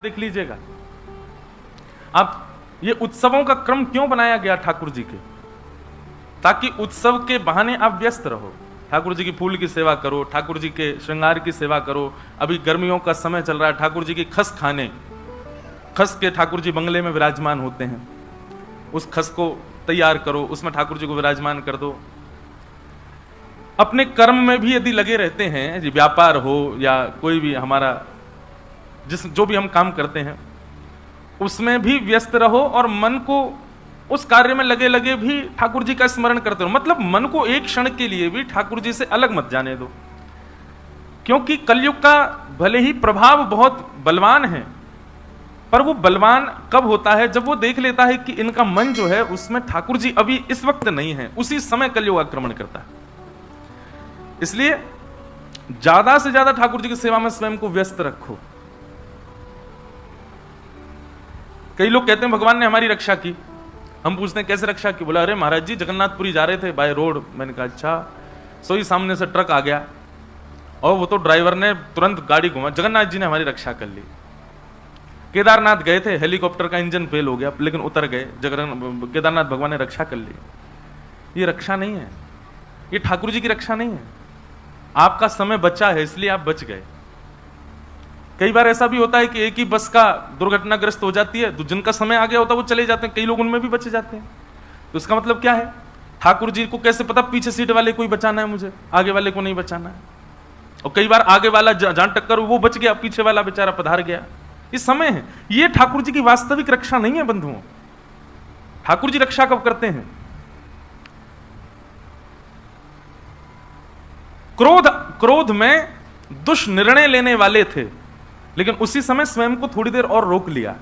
देख लीजिएगा आप, ये उत्सवों का क्रम क्यों बनाया गया ठाकुर जी के, ताकि उत्सव के बहाने आप व्यस्त रहो। ठाकुर जी की फूल की सेवा करो, ठाकुर जी के श्रृंगार की सेवा करो। अभी गर्मियों का समय चल रहा है, ठाकुर जी की खस खाने, खस के ठाकुर जी बंगले में विराजमान होते हैं, उस खस को तैयार करो, उसमें ठाकुर जी को विराजमान कर दो। अपने कर्म में भी यदि लगे रहते हैं, जी व्यापार हो या कोई भी हमारा जो भी हम काम करते हैं उसमें भी व्यस्त रहो और मन को उस कार्य में लगे लगे भी ठाकुर जी का स्मरण करते रहो। मतलब मन को एक क्षण के लिए भी ठाकुर जी से अलग मत जाने दो, क्योंकि कलयुग का भले ही प्रभाव बहुत बलवान है, पर वो बलवान कब होता है, जब वो देख लेता है कि इनका मन जो है उसमें ठाकुर जी अभी इस वक्त नहीं है, उसी समय कलयुग आक्रमण करता है। इसलिए ज्यादा से ज्यादा ठाकुर जी की सेवा में स्वयं को व्यस्त रखो। कई लोग कहते हैं भगवान ने हमारी रक्षा की, हम पूछते हैं कैसे रक्षा की, बोला अरे महाराज जी जगन्नाथपुरी जा रहे थे बाय रोड। मैंने कहा अच्छा, सोई सामने से ट्रक आ गया और वो तो ड्राइवर ने तुरंत गाड़ी घुमा, जगन्नाथ जी ने हमारी रक्षा कर ली। केदारनाथ गए थे, हेलीकॉप्टर का इंजन फेल हो गया लेकिन उतर गए, केदारनाथ भगवान ने रक्षा कर ली। ये रक्षा नहीं है, ये ठाकुर जी की रक्षा नहीं है। आपका समय बचा है इसलिए आप बच गए। कई बार ऐसा भी होता है कि एक ही बस का दुर्घटनाग्रस्त हो जाती है, तो जिनका समय आ गया होता है वो चले जाते हैं, कई लोग उनमें भी बचे जाते हैं। तो इसका मतलब क्या है, ठाकुर जी को कैसे पता पीछे सीट वाले को ही बचाना है, मुझे आगे वाले को नहीं बचाना है। और कई बार आगे वाला जहां टक्कर वो बच गया, पीछे वाला बेचारा पधार गया। ये समय है, ये ठाकुर जी की वास्तविक रक्षा नहीं है बंधुओं। ठाकुर जी रक्षा कब करते हैं, क्रोध में दुष्निर्णय लेने वाले थे, लेकिन उसी समय स्वयं को थोड़ी देर और रोक लिया,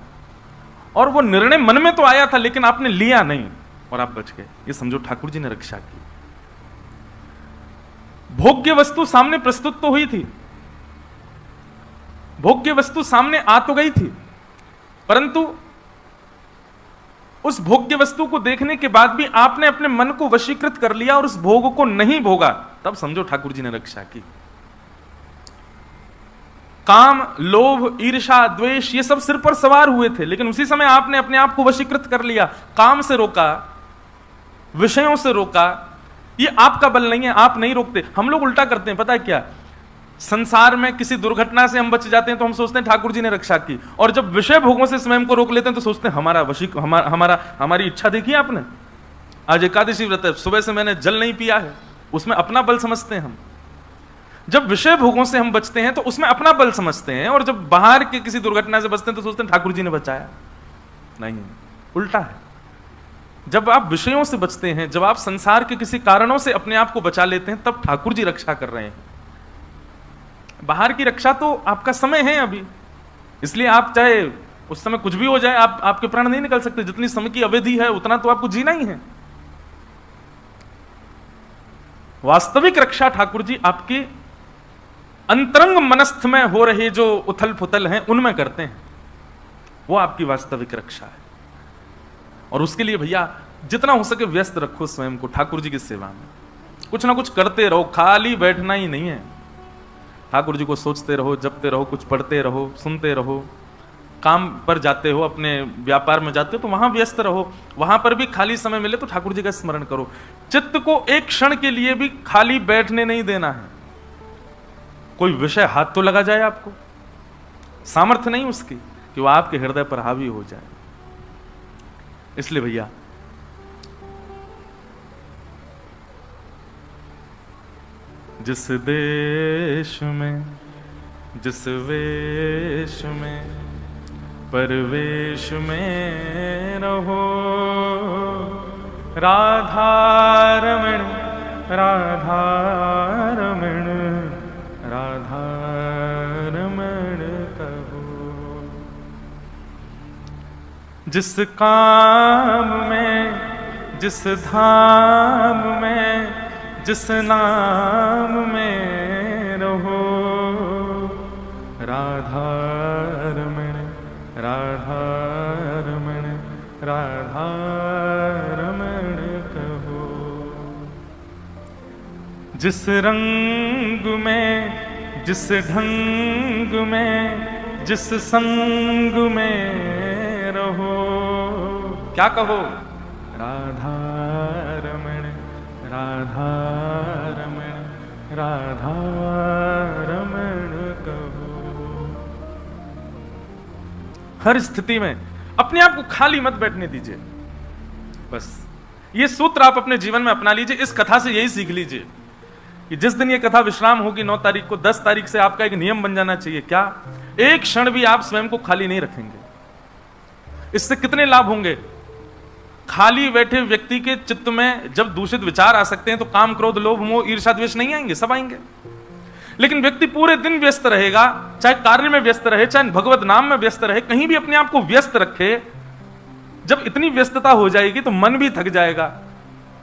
और वो निर्णय मन में तो आया था लेकिन आपने लिया नहीं और आप बच गए। ये समझो ठाकुर जी ने रक्षा की। भोग्य वस्तु सामने प्रस्तुत तो हुई थी, भोग्य वस्तु सामने आ तो गई थी, परंतु उस भोग्य वस्तु को देखने के बाद भी आपने अपने मन को वशीकृत कर लिया और उस भोग को नहीं भोगा, तब समझो ठाकुर जी ने रक्षा की। काम, लोभ, ईर्ष्या, द्वेष ये सब सिर पर सवार हुए थे, लेकिन उसी समय आपने अपने आप को वशीकृत कर लिया, काम से रोका, विषयों से रोका। ये आपका बल नहीं है, आप नहीं रोकते। हम लोग उल्टा करते हैं, पता है क्या, संसार में किसी दुर्घटना से हम बच जाते हैं तो हम सोचते हैं ठाकुर जी ने रक्षा की, और जब विषय भोगों से स्वयं को रोक लेते हैं तो सोचते हैं हमारी इच्छा देखी आपने, आज एकादशी व्रत है, सुबह से मैंने जल नहीं पिया है, उसमें अपना बल समझते हैं हम। जब विषय भोगों से हम बचते हैं तो उसमें अपना बल समझते हैं, और जब बाहर के किसी दुर्घटना से बचते हैं तो सोचते हैं ठाकुर जी ने बचाया। नहीं, उल्टा है। जब आप विषयों से बचते हैं, जब आप संसार के किसी कारणों से अपने आप को बचा लेते हैं, तब ठाकुर जी रक्षा कर रहे हैं। बाहर की रक्षा तो आपका समय है अभी, इसलिए आप चाहे उस समय कुछ भी हो जाए, आपके प्राण नहीं निकल सकते। जितनी समय की अवधि है उतना तो आपको जीना ही है। वास्तविक रक्षा ठाकुर जी आपके अंतरंग मनस्थ में हो रहे जो उथल पुथल हैं उनमें करते हैं, वो आपकी वास्तविक रक्षा है। और उसके लिए भैया जितना हो सके व्यस्त रखो स्वयं को ठाकुर जी की सेवा में, कुछ ना कुछ करते रहो, खाली बैठना ही नहीं है। ठाकुर जी को सोचते रहो, जपते रहो, कुछ पढ़ते रहो, सुनते रहो। काम पर जाते हो, अपने व्यापार में जाते हो तो वहां व्यस्त रहो, वहां पर भी खाली समय मिले तो ठाकुर जी का स्मरण करो। चित्त को एक क्षण के लिए भी खाली बैठने नहीं देना है। कोई विषय हाथ तो लगा जाए, आपको सामर्थ्य नहीं उसकी कि वो आपके हृदय पर हावी हो जाए। इसलिए भैया जिस देश में, जिस वेश में, परवेश में रहो, राधा रमण, राधा रमण, राधा रमण कहो। जिस काम में, जिस धाम में, जिस नाम में रहो, राधा रमण, राधा रमण, राधा रमण कहो। जिस रंग में, जिस ढंग में, जिस संग में रहो। क्या कहो? राधा रमण राधा रमण राधा रमण कहो। हर स्थिति में अपने आप को खाली मत बैठने दीजिए। बस ये सूत्र आप अपने जीवन में अपना लीजिए। इस कथा से यही सीख लीजिए कि जिस दिन ये कथा विश्राम होगी 9 तारीख को, 10 तारीख से आपका एक नियम बन जाना चाहिए। क्या? एक क्षण भी आप स्वयं को खाली नहीं रखेंगे। इससे कितने लाभ होंगे? खाली बैठे व्यक्ति के चित्त में जब दूषित विचार आ सकते हैं तो काम, क्रोध, लोभ, मोह, ईर्ष्या, द्वेष नहीं आएंगे? सब आएंगे। लेकिन व्यक्ति पूरे दिन व्यस्त रहेगा, चाहे कार्य में व्यस्त रहे, चाहे भगवत नाम में व्यस्त रहे, कहीं भी अपने आप को व्यस्त रखे। जब इतनी व्यस्तता हो जाएगी तो मन भी थक जाएगा,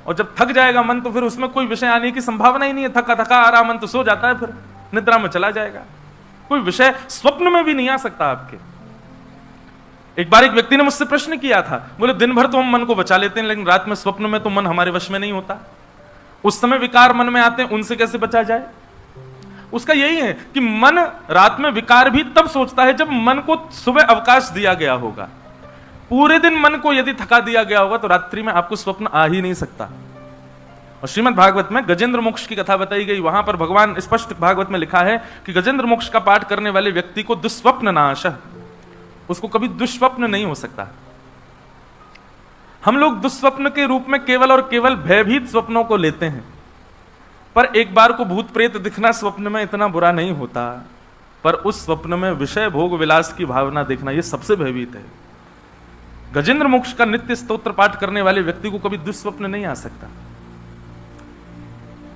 और जब थक जाएगा मन तो फिर उसमें कोई विषय आने की संभावना ही नहीं है। थका थका आ रहा मन तो सो जाता है, फिर निद्रा में चला जाएगा। कोई विषय स्वप्न में भी नहीं आ सकता आपके। एक बार एक व्यक्ति ने मुझसे प्रश्न किया था, बोले दिन भर तो हम मन को बचा लेते हैं, लेकिन रात में स्वप्न में तो मन हमारे वश में नहीं होता। उस समय विकार मन में आते हैं, उनसे कैसे बचा जाए? उसका यही है कि मन रात में विकार भी तब सोचता है जब मन को सुबह अवकाश दिया गया होगा। पूरे दिन मन को यदि थका दिया गया होगा तो रात्रि में आपको स्वप्न आ ही नहीं सकता। और श्रीमद् भागवत में गजेंद्र मोक्ष की कथा बताई गई। वहां पर भगवान स्पष्ट भागवत में लिखा है कि गजेंद्र मोक्ष का पाठ करने वाले व्यक्ति को दुस्वप्न नाश, उसको कभी दुष्स्वप्न नहीं हो सकता। हम लोग दुस्वप्न के रूप में केवल और केवल भयभीत स्वप्नों को लेते हैं, पर एक बार को भूत प्रेत दिखना स्वप्न में इतना बुरा नहीं होता, पर उस स्वप्न में विषय भोग विलास की भावना देखना यह सबसे भयभीत है। गजेंद्र मोक्ष का नित्य स्तोत्र पाठ करने वाले व्यक्ति को कभी दुस्वप्न नहीं आ सकता।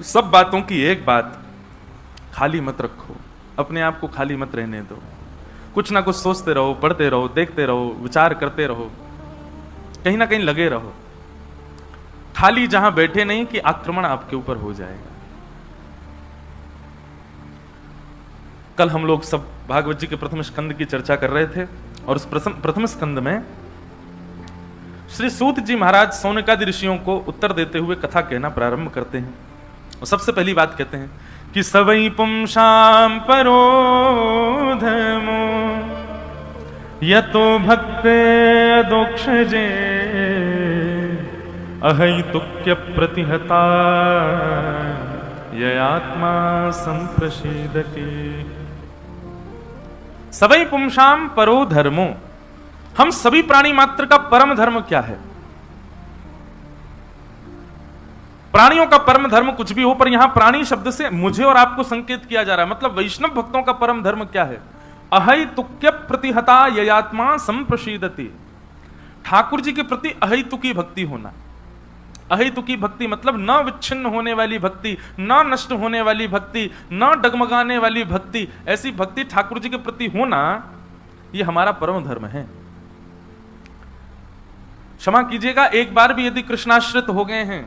सब बातों की एक बात, खाली मत रखो, अपने आप को खाली मत रहने दो। कुछ ना कुछ सोचते रहो, पढ़ते रहो, देखते रहो, विचार करते रहो, कहीं ना कहीं लगे रहो। खाली जहां बैठे नहीं कि आक्रमण आपके ऊपर हो जाएगा। कल हम लोग सब भागवत जी के प्रथम स्कंद की चर्चा कर रहे थे, और उस प्रथम स्कंद में श्री सूत जी महाराज सौनकादि ऋषियों को उत्तर देते हुए कथा कहना प्रारंभ करते हैं। और सबसे पहली बात कहते हैं कि सवै पुंसाम परो धर्मो यतो भक्ते अदोक्षजे अहैतुक्य प्रतिहता ययात्मा संप्रसीदति। सवै पुंसाम परो धर्मो, हम सभी प्राणी मात्र का परम धर्म क्या है? प्राणियों का परम धर्म कुछ भी हो, पर यहां प्राणी शब्द से मुझे और आपको संकेत किया जा रहा है। मतलब वैष्णव भक्तों का परम धर्म क्या है? अहैतुक्य प्रतिहता ययात्मा संप्रसीदति। ठाकुर जी के प्रति अहैतुकी भक्ति होना। अहैतुकी भक्ति मतलब न विच्छिन्न होने वाली भक्ति, न नष्ट होने वाली भक्ति, न डगमगाने वाली भक्ति। ऐसी भक्ति ठाकुर जी के प्रति होना, यह हमारा परम धर्म है। क्षमा कीजिएगा, एक बार भी यदि कृष्णाश्रित हो गए हैं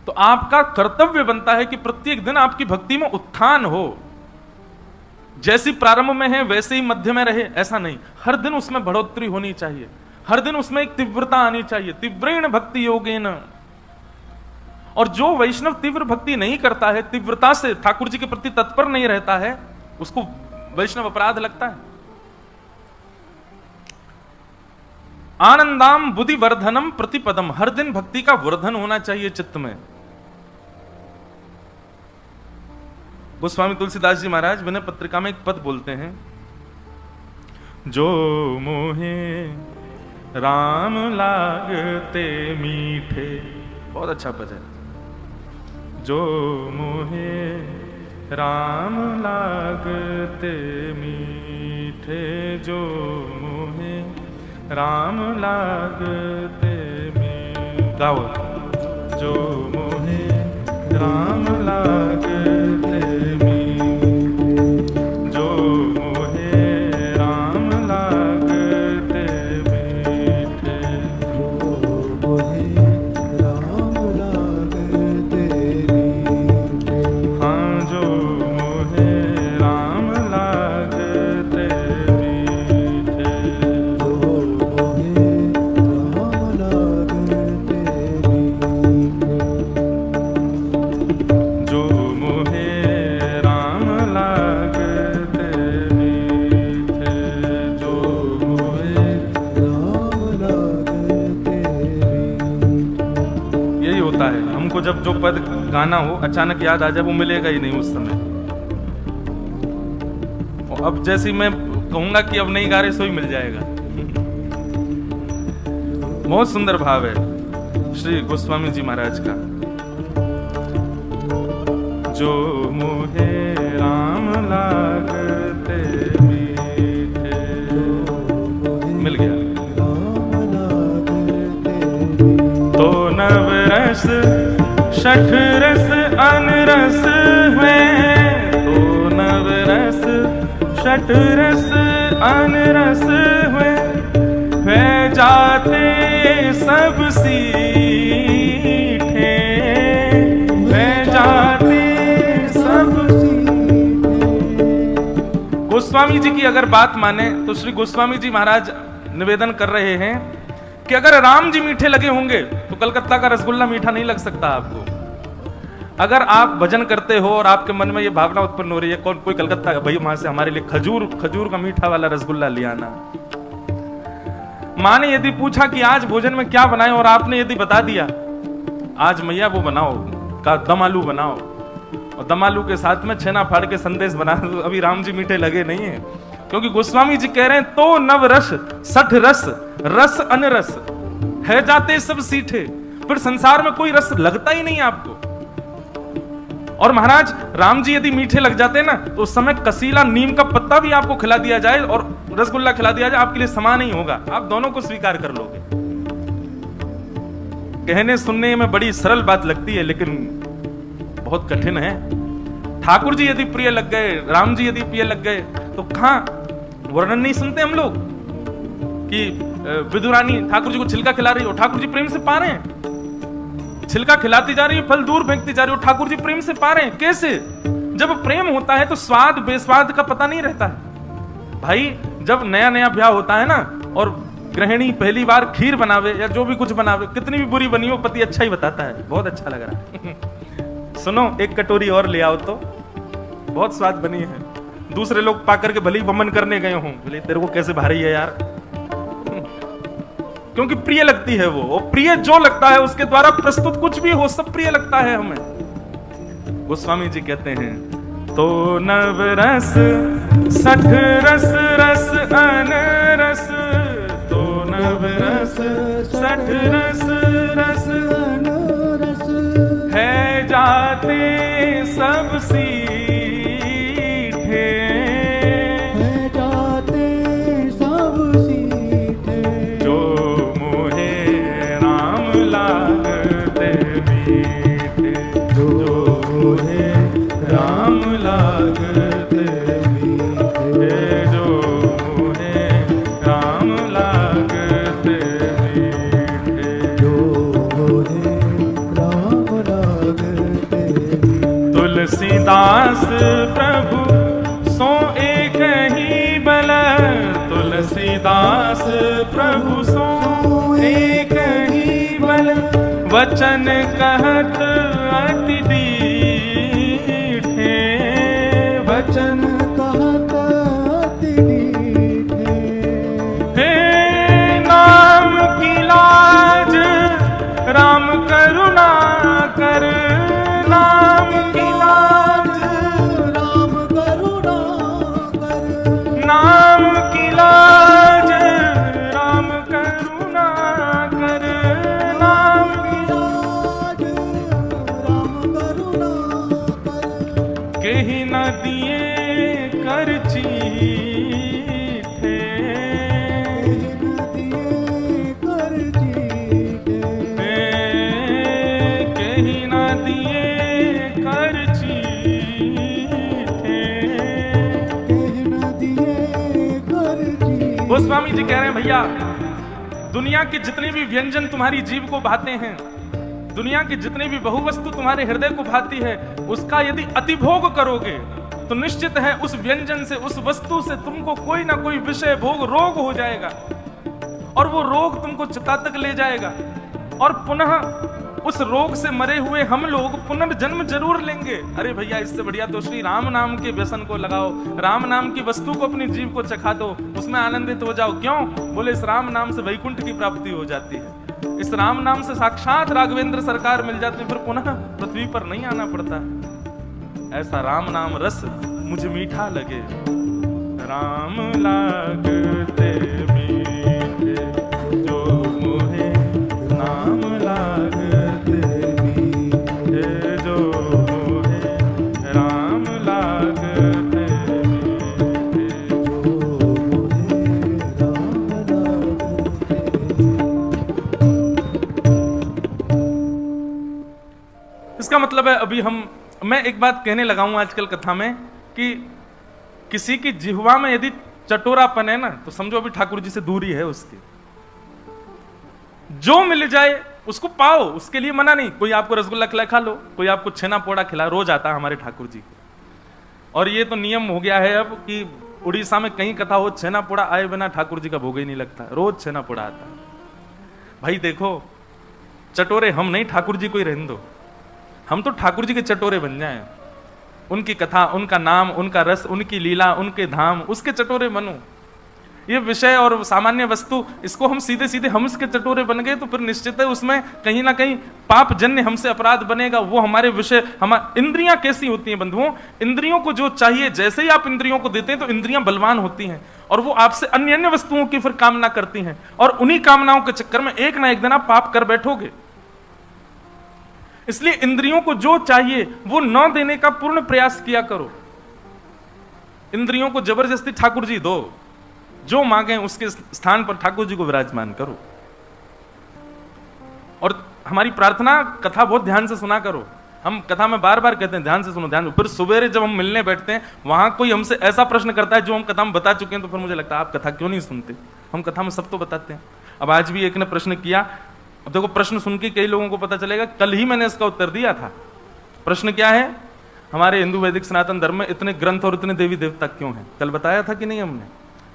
तो आपका कर्तव्य बनता है कि प्रत्येक दिन आपकी भक्ति में उत्थान हो। जैसी प्रारंभ में है वैसे ही मध्य में रहे, ऐसा नहीं। हर दिन उसमें बढ़ोतरी होनी चाहिए, हर दिन उसमें एक तीव्रता आनी चाहिए। तीव्रेण भक्ति योगेन। और जो वैष्णव तीव्र भक्ति नहीं करता है, तीव्रता से ठाकुर जी के प्रति तत्पर नहीं रहता है, उसको वैष्णव अपराध लगता है। आनंदाम बुद्धि वर्धनम प्रतिपदम, हर दिन भक्ति का वर्धन होना चाहिए चित्त में। गोस्वामी तुलसीदास जी महाराज विनय पत्रिका में एक पद बोलते हैं, जो मोहे राम लागते मीठे। बहुत अच्छा पद है। जो मोहे राम लागते मीठे, जो मोहे राम लागते मीठे। गाओ। जो मोहे राम लागते मीठे, जो मोहे राम लागते मीठे, जो मोहे राम लागते मीठे। हाँ, जो मोहे राम लागते मीठे, जो मोहे राम लागते मीठे, जो मोहे आपको जब जो पद गाना हो अचानक याद आ जाए, वो मिलेगा ही नहीं उस समय। और अब जैसे मैं कहूंगा कि अब नहीं गा रहे, सो ही मिल जाएगा। बहुत सुंदर भाव है श्री गोस्वामी जी महाराज का। जो मुहे राम लागते मीठे, मिल गया। तो नव रस षठ रस अनरस में, तो नव रस षठ रस अनरस वे जाते सब सीठे, वे जाते सब सीठे। गोस्वामी जी की अगर बात माने तो श्री गोस्वामी जी महाराज निवेदन कर रहे हैं कि अगर राम जी मीठे लगे होंगे तो कलकत्ता का रसगुल्ला मीठा नहीं लग सकता आपको। अगर आप भजन करते हो और आपके मन में ये भावना उत्पन्न हो रही है, कोई कलकत्ता का भाई वहां से हमारे लिए खजूर का मीठा वाला रसगुल्ला ले आना। माँ ने यदि पूछा कि आज भोजन में क्या बनाए और आपने यदि बता दिया आज मैया वो बनाओ का दम आलू बनाओ, और दम आलू के साथ में छेना फाड़ के संदेश बना, तो अभी राम जी मीठे लगे नहीं है। क्योंकि गोस्वामी जी कह रहे हैं तो नव रस षठ रस रस अनरस है जाते सब सीठे, फिर संसार में कोई रस लगता ही नहीं आपको। और महाराज राम जी यदि मीठे लग जाते ना तो उस समय कसीला नीम का पत्ता भी आपको खिला दिया जाए और रसगुल्ला खिला दिया जाए, आपके लिए समान नहीं होगा, आप दोनों को स्वीकार कर लोगे। कहने सुनने में बड़ी सरल बात लगती है लेकिन बहुत कठिन है। ठाकुर जी यदि प्रिय लग गए, राम जी यदि प्रिय लग गए तो कहां वर्णन नहीं सुनते हम लोग कि विदुरानी ठाकुर जी को छिलका खिला रही हो, ठाकुर जी प्रेम से पा रहे हैं, छिलका खिलाती जा रही है, फल दूर फेंकती जा रही हो, ठाकुर जी प्रेम से पा रहे हैं। कैसे? जब प्रेम होता है तो स्वाद बेस्वाद का पता नहीं रहता है भाई। जब नया नया ब्याह होता है ना और गृहिणी पहली बार खीर बनावे या जो भी कुछ बनावे, कितनी भी बुरी बनी हो पति अच्छा ही बताता है, बहुत अच्छा लग रहा है सुनो एक कटोरी और ले आओ तो बहुत स्वाद बनी है। दूसरे लोग पाकर के भले ही वमन करने गए हों, बोले तेरे को कैसे भारी है यार क्योंकि प्रिय लगती है वो प्रिय जो लगता है उसके द्वारा प्रस्तुत कुछ भी हो सब प्रिय लगता है हमें। गोस्वामी जी कहते हैं तो नव रस षठ रस रस अनरस, तो नव रस षठ रस रस अनरस है जाते सब सीठे, है जाते सब सीठे। जो मुहे राम लागते मीठे, जो मुहे राम लागते मीठे, जो मुहे राम लागते मीठे, जो मुहे राम लागते। तुलसीदास प्रभु सो एक ही बल, तुलसीदास प्रभु सो एक ही बल, वचन कहत अति डीठे, वचन कहत अति डीठे। हे नाम की लाज राम करुणा कर, नाम की लाज राम करुणा कर, नाम की लाज राम करुणा कर, नाम की लाज राम करुणा कर। कहीं न दिए कर चीठे, कहीं न दिए कर चीठे, कहीं न दिए कर चीठे, कहीं न दिए कर चीठे। गोस्वामी जी कह रहे हैं भैया दुनिया के जितने भी व्यंजन तुम्हारी जीव को भाते हैं, दुनिया की जितनी भी बहुवस्तु तुम्हारे हृदय को भाती है, उसका यदि अतिभोग करोगे तो निश्चित है उस व्यंजन से उस वस्तु से तुमको कोई ना कोई विषय भोग रोग हो जाएगा और वो रोग तुमको चिता तक ले जाएगा और पुनः उस रोग से मरे हुए हम लोग पुनर्जन्म जरूर लेंगे। अरे भैया इससे बढ़िया तो श्री राम नाम के व्यसन को लगाओ, राम नाम की वस्तु को अपनी जीव को चखा दो, उसमें आनंदित हो जाओ। क्यों? बोले इस राम नाम से वैकुंठ की प्राप्ति हो जाती है। इस राम नाम से साक्षात राघवेंद्र सरकार मिल जाते, फिर पुनः पृथ्वी पर नहीं आना पड़ता। ऐसा राम नाम रस मुझे मीठा लगे, राम लागते मीठे जो मुहे नाम लागते मीठे जो मुहे राम लागते मीठे जो मुहे राम लागते। इसका मतलब है अभी मैं एक बात कहने लगा हूं आजकल कथा में कि किसी की जिह्वा में यदि चटोरापन है ना, तो समझो अभी ठाकुर जी से दूरी है उसकी। जो मिल जाए उसको पाओ, उसके लिए मना नहीं। कोई आपको रसगुल्ला खिला खा लो, कोई आपको छेना पोड़ा खिला, रोज आता है हमारे ठाकुर जी को। और ये तो नियम हो गया है अब कि उड़ीसा में कहीं कथा हो, छेना पोड़ा आए बिना ठाकुर जी का भोग ही नहीं लगता, रोज छेना पोड़ा आता है। भाई देखो, चटोरे हम नहीं, ठाकुर जी को ही रहने दो। हम तो ठाकुर जी के चटोरे बन जाएं, उनकी कथा, उनका नाम, उनका रस, उनकी लीला, उनके धाम, उसके चटोरे बनो। ये विषय और सामान्य वस्तु, इसको हम सीधे सीधे हम इसके चटोरे बन गए तो फिर निश्चित है उसमें कहीं ना कहीं पाप जन्य हमसे अपराध बनेगा। वो हमारे विषय, इंद्रियां कैसी होती हैं बंधुओं, इंद्रियों को जो चाहिए, जैसे ही आप इंद्रियों को देते हैं तो इंद्रियां बलवान होती हैं और वो आपसे अन्य अन्य वस्तुओं की फिर कामना करती हैं, और उन्हीं कामनाओं के चक्कर में एक ना एक दिन आप पाप कर बैठोगे। इसलिए इंद्रियों को जो चाहिए वो न देने का पूर्ण प्रयास किया करो। इंद्रियों को जबरदस्ती ठाकुर जी दो, जो मांगे उसके स्थान पर ठाकुर जी को विराजमान करो। और हमारी प्रार्थना, कथा बहुत ध्यान से सुना करो। हम कथा में बार बार कहते हैं ध्यान से सुनो, ध्यान। फिर सवेरे जब हम मिलने बैठते हैं, वहां कोई हमसे ऐसा प्रश्न करता है जो हम कथा में बता चुके हैं, तो फिर मुझे लगता है आप कथा क्यों नहीं सुनते। हम कथा में सब तो बताते हैं। अब आज भी एक ने प्रश्न किया, अब देखो प्रश्न सुन के कई लोगों को पता चलेगा, कल ही मैंने इसका उत्तर दिया था। प्रश्न क्या है, हमारे हिंदू वैदिक सनातन धर्म में इतने ग्रंथ और इतने देवी देवता क्यों हैं? कल बताया था कि नहीं हमने?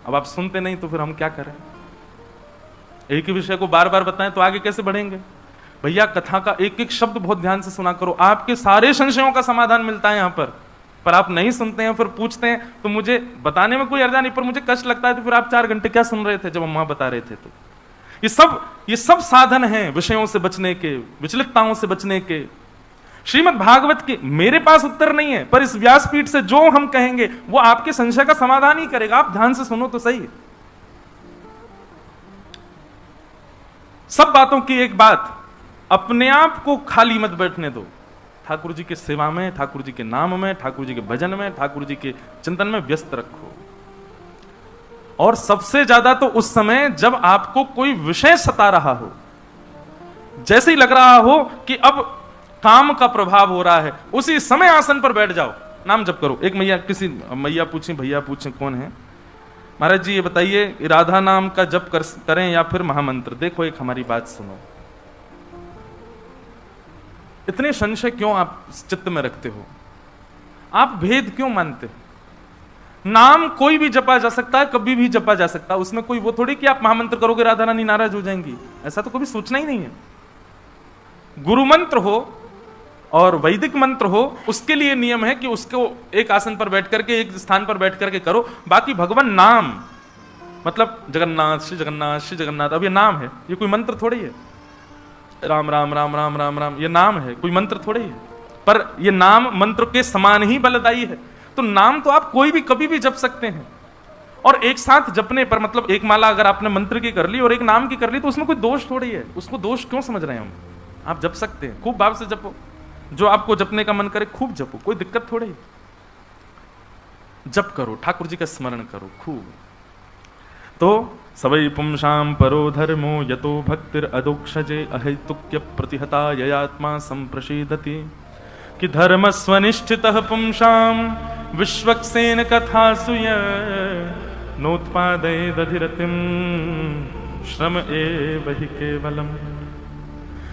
अब आप सुनते नहीं तो फिर हम क्या करें? एक ही विषय को बार बार बताएं तो आगे कैसे बढ़ेंगे? भैया कथा का एक एक शब्द बहुत ध्यान से सुना करो, आपके सारे संशयों का समाधान मिलता है यहाँ पर आप नहीं सुनते हैं, फिर पूछते हैं तो मुझे बताने में कोई अर्जा नहीं, पर मुझे कष्ट लगता है। तो फिर आप 4 घंटे क्या सुन रहे थे जब हम वहां बता रहे थे? तो ये सब साधन हैं विषयों से बचने के, विचलितताओं से बचने के। श्रीमद् भागवत के मेरे पास उत्तर नहीं है, पर इस व्यासपीठ से जो हम कहेंगे वो आपके संशय का समाधान ही करेगा। आप ध्यान से सुनो तो सही। सब बातों की एक बात, अपने आप को खाली मत बैठने दो। ठाकुर जी के सेवा में, ठाकुर जी के नाम में, ठाकुर जी के भजन में, ठाकुर जी के चिंतन में व्यस्त रखो। और सबसे ज्यादा तो उस समय जब आपको कोई विषय सता रहा हो, जैसे ही लग रहा हो कि अब काम का प्रभाव हो रहा है, उसी समय आसन पर बैठ जाओ, नाम जप करो। एक मैया पूछी, भैया पूछे कौन है, महाराज जी ये बताइए राधा नाम का जप करें या फिर महामंत्र? देखो एक हमारी बात सुनो, इतने संशय क्यों आप चित्त में रखते हो? आप भेद क्यों मानते हो? नाम कोई भी जपा जा सकता है, कभी भी जपा जा सकता है। उसमें कोई वो थोड़ी कि आप महामंत्र करोगे राधा रानी नाराज हो जाएंगी, ऐसा तो कभी सोचना ही नहीं है। गुरु मंत्र हो और वैदिक मंत्र हो, उसके लिए नियम है कि उसको एक आसन पर बैठ करके, एक स्थान पर बैठ करके करो। बाकी भगवान नाम, मतलब जगन्नाथ श्री जगन्नाथ श्री जगन्नाथ, अब ये नाम है, ये कोई मंत्र थोड़ी है। राम राम राम राम राम राम, ये नाम है, कोई मंत्र थोड़ी है। पर ये नाम मंत्र के समान ही बलदायी है। तो नाम तो आप कोई भी कभी भी जप सकते हैं। और एक साथ जपने पर, मतलब एक माला अगर आपने मंत्र की कर ली और एक नाम की कर ली, तो उसमें कोई दोष थोड़ी है। उसको दोष क्यों समझ रहे हैं हम? आप जप सकते हैं, खूब भाव से जपो, जो आपको जपने का मन करे खूब जपो, कोई दिक्कत थोड़ी है। जप करो, ठाकुर जी का स्मरण करो खूब। तो सवै पुंसाम परो धर्मो यतो भक्तिर अदोक्षजे अहेतुक्य प्रतिहता ययात्मा संप्रसीदति कि धर्म स्वनिष्ठितः पुंसाम विश्वक्सेन कथासुय नोत्पादयेदधिरतिम श्रम एव हि केवलम।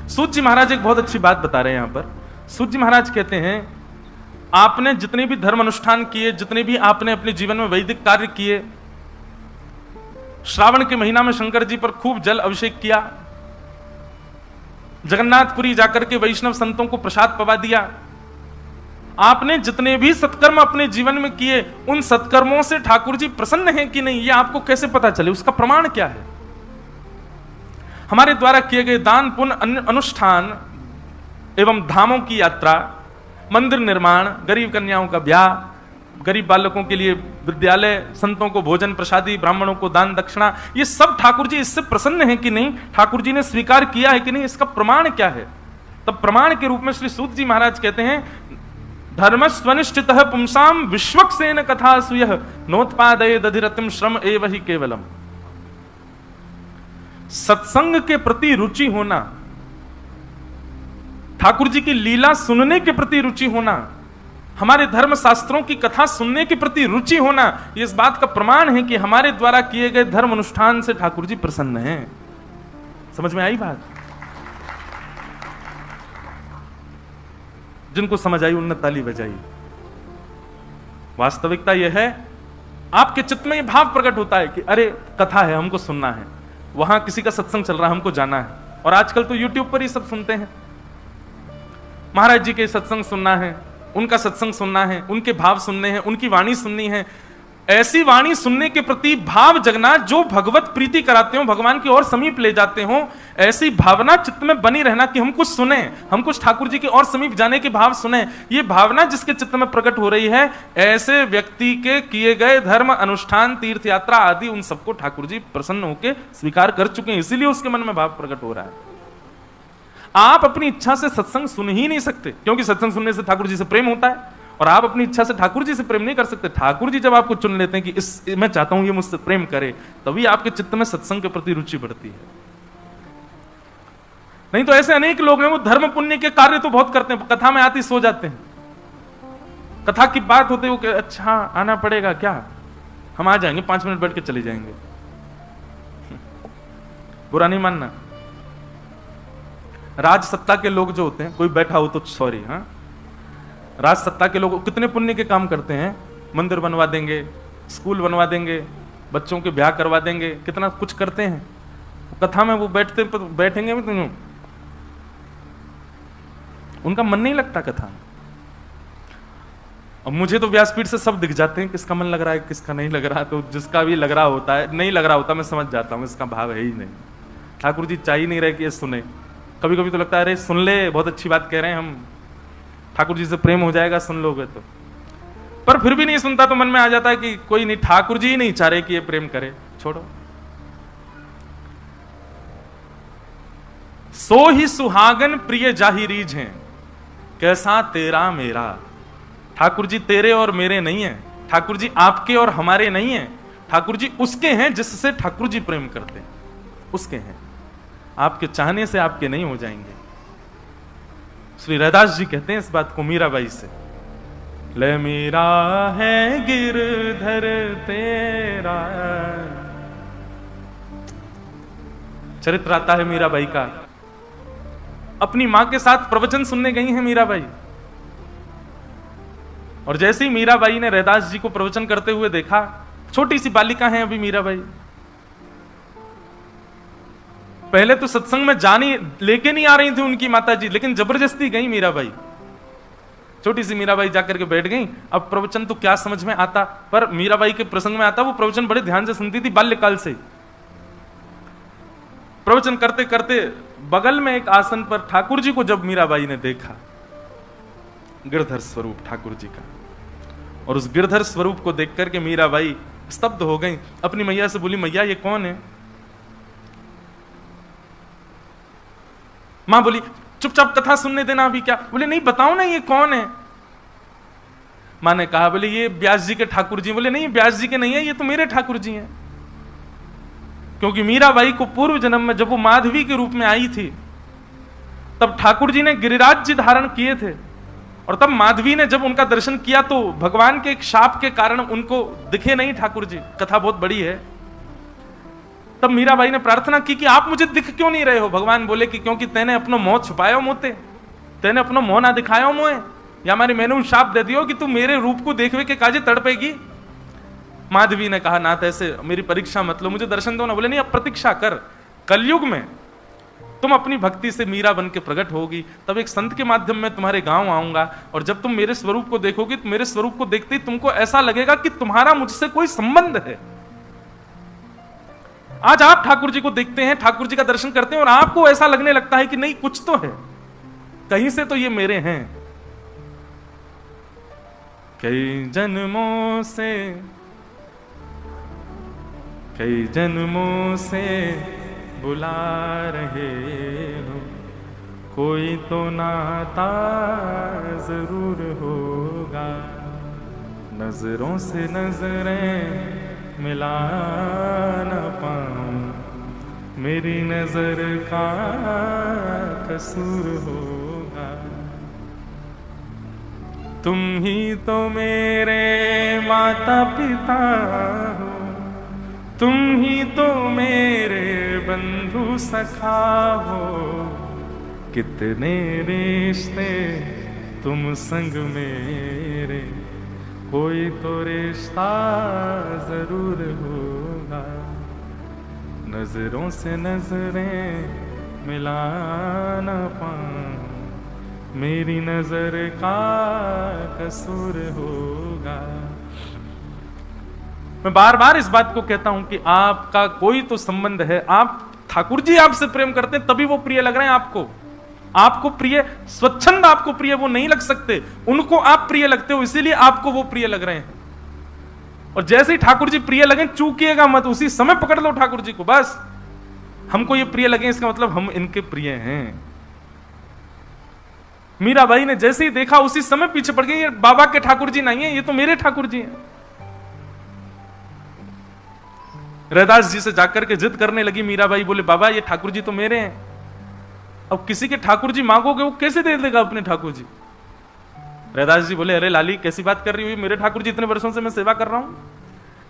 सूत जी महाराज एक बहुत अच्छी बात बता रहे हैं यहां पर। सूत जी महाराज कहते हैं, आपने जितने भी धर्म अनुष्ठान किए, जितने भी आपने अपने जीवन में वैदिक कार्य किए, श्रावण के महीना में शंकर जी पर खूब जल अभिषेक किया, जगन्नाथपुरी जाकर के वैष्णव संतों को प्रसाद पवा दिया, आपने जितने भी सत्कर्म अपने जीवन में किए, उन सत्कर्मों से ठाकुर जी प्रसन्न हैं कि नहीं, ये आपको कैसे पता चले? उसका प्रमाण क्या है? हमारे द्वारा किए गए दान पुण्य अनुष्ठान एवं धामों की यात्रा, मंदिर निर्माण, गरीब कन्याओं का ब्याह, गरीब बालकों के लिए विद्यालय, संतों को भोजन प्रसादी, ब्राह्मणों को दान दक्षिणा, ये सब ठाकुर जी इससे प्रसन्न है कि नहीं, ठाकुर जी ने स्वीकार किया है कि नहीं, इसका प्रमाण क्या है? तब प्रमाण के रूप में श्री सूत जी महाराज कहते हैं, धर्मस्वनिष्ठितः पुंसाम विश्वक्सेन कथा सुयः नोत्पादये दधिरतिम श्रम एव हि केवलम। सत्संग के प्रति रुचि होना, ठाकुर जी की लीला सुनने के प्रति रुचि होना, हमारे धर्म शास्त्रों की कथा सुनने के प्रति रुचि होना, ये इस बात का प्रमाण है कि हमारे द्वारा किए गए धर्म अनुष्ठान से ठाकुर जी प्रसन्न हैं। समझ में आई बात? जिनको समझ आई उन्होंने ताली बजाई। वास्तविकता यह है, आपके चित्त में यह भाव प्रकट होता है कि अरे कथा है, हमको सुनना है, वहां किसी का सत्संग चल रहा है, हमको जाना है। और आजकल तो यूट्यूब पर ही सब सुनते हैं, महाराज जी के सत्संग सुनना है, उनका सत्संग सुनना है, उनके भाव सुनने हैं, उनकी वाणी सुननी है। ऐसी वाणी सुनने के प्रति भाव जगना जो भगवत प्रीति कराते हो, भगवान की ओर समीप ले जाते हो, ऐसी भावना चित्त में बनी रहना कि हम कुछ सुने, हम कुछ ठाकुर जी की ओर समीप जाने के भाव सुने, ये भावना जिसके चित्त में प्रकट हो रही है, ऐसे व्यक्ति के किए गए धर्म अनुष्ठान, तीर्थ यात्रा आदि, उन सबको ठाकुर जी प्रसन्न होकर स्वीकार कर चुके हैं, इसीलिए उसके मन में भाव प्रकट हो रहा है। आप अपनी इच्छा से सत्संग सुन ही नहीं सकते, क्योंकि सत्संग सुनने से ठाकुर जी से प्रेम होता है, और आप अपनी इच्छा से ठाकुर जी से प्रेम नहीं कर सकते। ठाकुर जी जब आपको चुन लेते हैं कि इस मैं चाहता हूं ये मुझसे प्रेम करे, तभी आपके चित्त में सत्संग के प्रति रुचि बढ़ती है। नहीं तो ऐसे अनेक लोग हैं, वो धर्म पुण्य के कार्य तो बहुत करते हैं, कथा में आती सो जाते हैं, कथा की बात होते वो अच्छा आना पड़ेगा क्या, हम आ जाएंगे, 5 मिनट बैठ के चले जाएंगे। बुरा नहीं मानना, राज सत्ता के लोग जो होते हैं, कोई बैठा हो तो सॉरी, हाँ, राज सत्ता के लोग कितने पुण्य के काम करते हैं, मंदिर बनवा देंगे, स्कूल बनवा देंगे, बच्चों के ब्याह करवा देंगे, कितना कुछ करते हैं। कथा में वो बैठेंगे तो उनका मन नहीं लगता कथा में। अब मुझे तो व्यासपीठ से सब दिख जाते हैं, किसका मन लग रहा है, किसका नहीं लग रहा, तो जिसका भी लग रहा होता है, नहीं लग रहा होता, मैं समझ जाता हूँ इसका भाव है ही नहीं, ठाकुर जी चाह ही नहीं रहे कि ये सुने। कभी कभी तो लगता है अरे सुन ले, बहुत अच्छी बात कह रहे हैं हम, ठाकुर जी से प्रेम हो जाएगा सुन लोगे तो, पर फिर भी नहीं सुनता तो मन में आ जाता है कि कोई नहीं, ठाकुर जी ही नहीं चाह रहे कि ये प्रेम करे, छोड़ो। सो ही सुहागन प्रिय जाहि रीझ हैं, कैसा तेरा मेरा। ठाकुर जी तेरे और मेरे नहीं है, ठाकुर जी आपके और हमारे नहीं है, ठाकुर जी उसके हैं जिससे ठाकुर जी प्रेम करते हैं, उसके हैं, आपके चाहने से आपके नहीं हो जाएंगे। श्री रैदास जी कहते हैं इस बात को मीराबाई से, ले मेरा है गिरधर तेरा। चरित्र आता है मीराबाई का, अपनी मां के साथ प्रवचन सुनने गई हैं मीराबाई, और जैसे ही मीराबाई ने रैदास जी को प्रवचन करते हुए देखा, छोटी सी बालिका है अभी मीराबाई, पहले तो सत्संग में जानी लेके नहीं आ रही थी उनकी माता जी, लेकिन जबरदस्ती गई मीराबाई, छोटी सी मीराबाई जाकर के बैठ गई। अब प्रवचन तो क्या समझ में आता, पर मीराबाई के प्रसंग में आता, वो प्रवचन बड़े ध्यान से सुनती थी बाल्यकाल से। प्रवचन करते करते बगल में एक आसन पर ठाकुर जी को जब मीराबाई ने देखा, गिरधर स्वरूप ठाकुर जी का, और उस गिरधर स्वरूप को देख करके मीराबाई स्तब्ध हो गई। अपनी मैया से बोली, मैया ये कौन है? मां बोली, चुपचाप कथा सुनने देना अभी क्या। बोले नहीं बताओ ना ये कौन है। मां ने कहा, बोले ये व्यास जी के ठाकुर जी। बोले नहीं व्यास जी के नहीं है, ये तो मेरे ठाकुर जी हैं। क्योंकि मीराबाई को पूर्व जन्म में जब वो माधवी के रूप में आई थी, तब ठाकुर जी ने गिरिराज जी धारण किए थे, और तब माधवी ने जब उनका दर्शन किया तो भगवान के एक शाप के कारण उनको दिखे नहीं ठाकुर जी। कथा बहुत बड़ी है। तब मीराबाई ने प्रार्थना की कि आप मुझे दिख क्यों नहीं रहे हो। भगवान बोले कि क्योंकि तेने अपनो मोह छुपायो मोते, तेने अपनो मोह ना दिखायो मोए, या हमारी मैंने शाप दे दियो कि तू मेरे रूप को देखवे के काजे तड़पेगी। माधवी ने कहा, नाथ ऐसे मेरी परीक्षा मत लो, मुझे दर्शन दो ना। बोले नहीं अब प्रतीक्षा कर, कलयुग में तुम अपनी भक्ति से मीरा बन के प्रकट होगी, तब एक संत के माध्यम में तुम्हारे गांव आऊंगा, और जब तुम मेरे स्वरूप को देखोगी तो मेरे स्वरूप को देखते ही तुमको ऐसा लगेगा कि तुम्हारा मुझसे कोई संबंध है। आज आप ठाकुर जी को देखते हैं, ठाकुर जी का दर्शन करते हैं और आपको ऐसा लगने लगता है कि नहीं कुछ तो है, कहीं से तो ये मेरे हैं। कई जन्मों से बुला रहे हो, कोई तो नाता जरूर होगा, नजरों से नजरें मिला न पाऊं, मेरी नजर का कसूर होगा। तुम ही तो मेरे माता पिता हो, तुम ही तो मेरे बंधु सखा हो, कितने रिश्ते तुम संग मेरे, कोई तो रिश्ता जरूर होगा, नजरों से नजरें मिला न पाऊं, मेरी नजर का कसूर होगा। मैं बार बार इस बात को कहता हूं कि आपका कोई तो संबंध है, आप ठाकुर जी आपसे प्रेम करते हैं तभी वो प्रिय लग रहे हैं आपको। आपको प्रिय, स्वच्छंद आपको प्रिय वो नहीं लग सकते, उनको आप प्रिय लगते हो इसीलिए आपको वो प्रिय लग रहे हैं। और जैसे ही ठाकुर जी प्रिय लगे चूकिएगा मत, उसी समय पकड़ लो ठाकुर जी को, बस हमको ये प्रिय लगे इसका मतलब हम इनके प्रिय हैं। मीराबाई ने जैसे ही देखा उसी समय पीछे पड़ गई, ये बाबा के ठाकुर जी नहीं है, ये तो मेरे ठाकुर जी हैं। रैदास जी से जाकर के जिद करने लगी मीराबाई, बोले बाबा ये ठाकुर जी तो मेरे हैं, अब किसी के ठाकुर जी मांगोगे वो कैसे दे देगा अपने ठाकुर जी। रैदास जी बोले अरे लाली कैसी बात कर रही हुई, मेरे ठाकुर जी इतने वर्षों से मैं सेवा कर रहा हूं।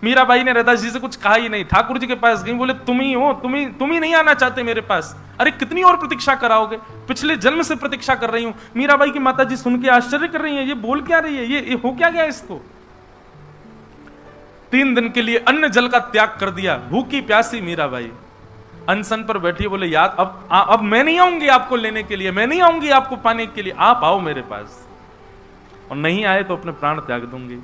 मीराबाई ने रैदास जी से कुछ कहा ही नहीं, ठाकुर जी के पास गई, बोले तुम ही हो, तुम ही नहीं आना चाहते मेरे पास, अरे कितनी और प्रतीक्षा कराओगे, पिछले जन्म से प्रतीक्षा कर रही हूं। मीराबाई की माता जी सुन के आश्चर्य कर रही है, ये बोल क्या रही है, ये हो क्या गया इसको। 3 दिन के लिए अन्न जल का त्याग कर दिया, भूखी प्यासी मीराबाई अनशन पर बैठी, बोले यार अब मैं नहीं आऊंगी आपको लेने के लिए, मैं नहीं आऊंगी आपको पाने के लिए, आप आओ मेरे पास, और नहीं आए तो अपने प्राण त्याग दूंगी।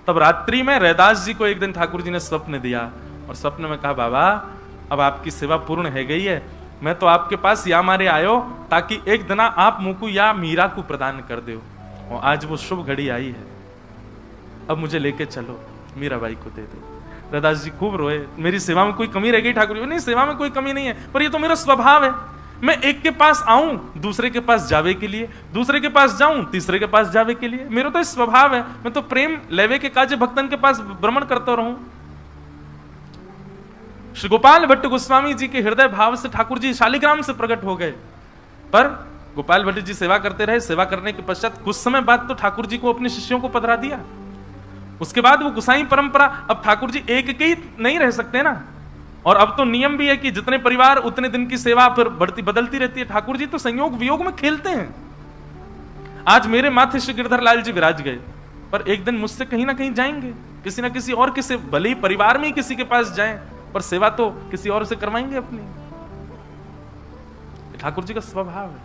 तब रात्रि में रैदास जी को एक दिन ठाकुर जी ने स्वप्न दिया और स्वप्न में कहा बाबा अब आपकी सेवा पूर्ण है गई है, मैं तो आपके पास या मारे आयो ताकि एक दिन आप मुकु या मीरा को प्रदान कर दो, और आज वो शुभ घड़ी आई है, अब मुझे लेके चलो, मीराबाई को दे दो। रैदास जी खूब रोए, मेरी सेवा में कोई कमी रह गई ठाकुर जी। नहीं, सेवा में कोई कमी नहीं है, पर ये तो मेरा स्वभाव है, मैं एक के पास आऊं दूसरे के पास जावे के लिए, दूसरे के पास जाऊं तीसरे के पास जावे के लिए, मेरा तो स्वभाव है, मैं तो प्रेम लेवे के काजे भक्तन के पास भ्रमण करता रहूं। श्री गोपाल भट्ट गोस्वामी जी के हृदय भाव से ठाकुर जी शालिग्राम से प्रकट हो गए, पर गोपाल भट्ट जी सेवा करते रहे। सेवा करने के पश्चात कुछ समय बाद तो ठाकुर जी को अपने शिष्यों को पधरा दिया। उसके बाद वो गुसाई परंपरा, अब ठाकुर जी एक के ही नहीं रह सकते ना, और अब तो नियम भी है कि जितने परिवार उतने दिन की सेवा फिर बढ़ती बदलती रहती है। ठाकुर जी तो संयोग वियोग में खेलते हैं। आज मेरे माथे श्री गिरधर लाल जी विराज गए, पर एक दिन मुझसे कहीं ना कहीं जाएंगे, किसी ना किसी और किसी, भले ही परिवार में ही किसी के पास जाएं, पर सेवा तो किसी और से करवाएंगे अपनी। ठाकुर जी का स्वभाव है।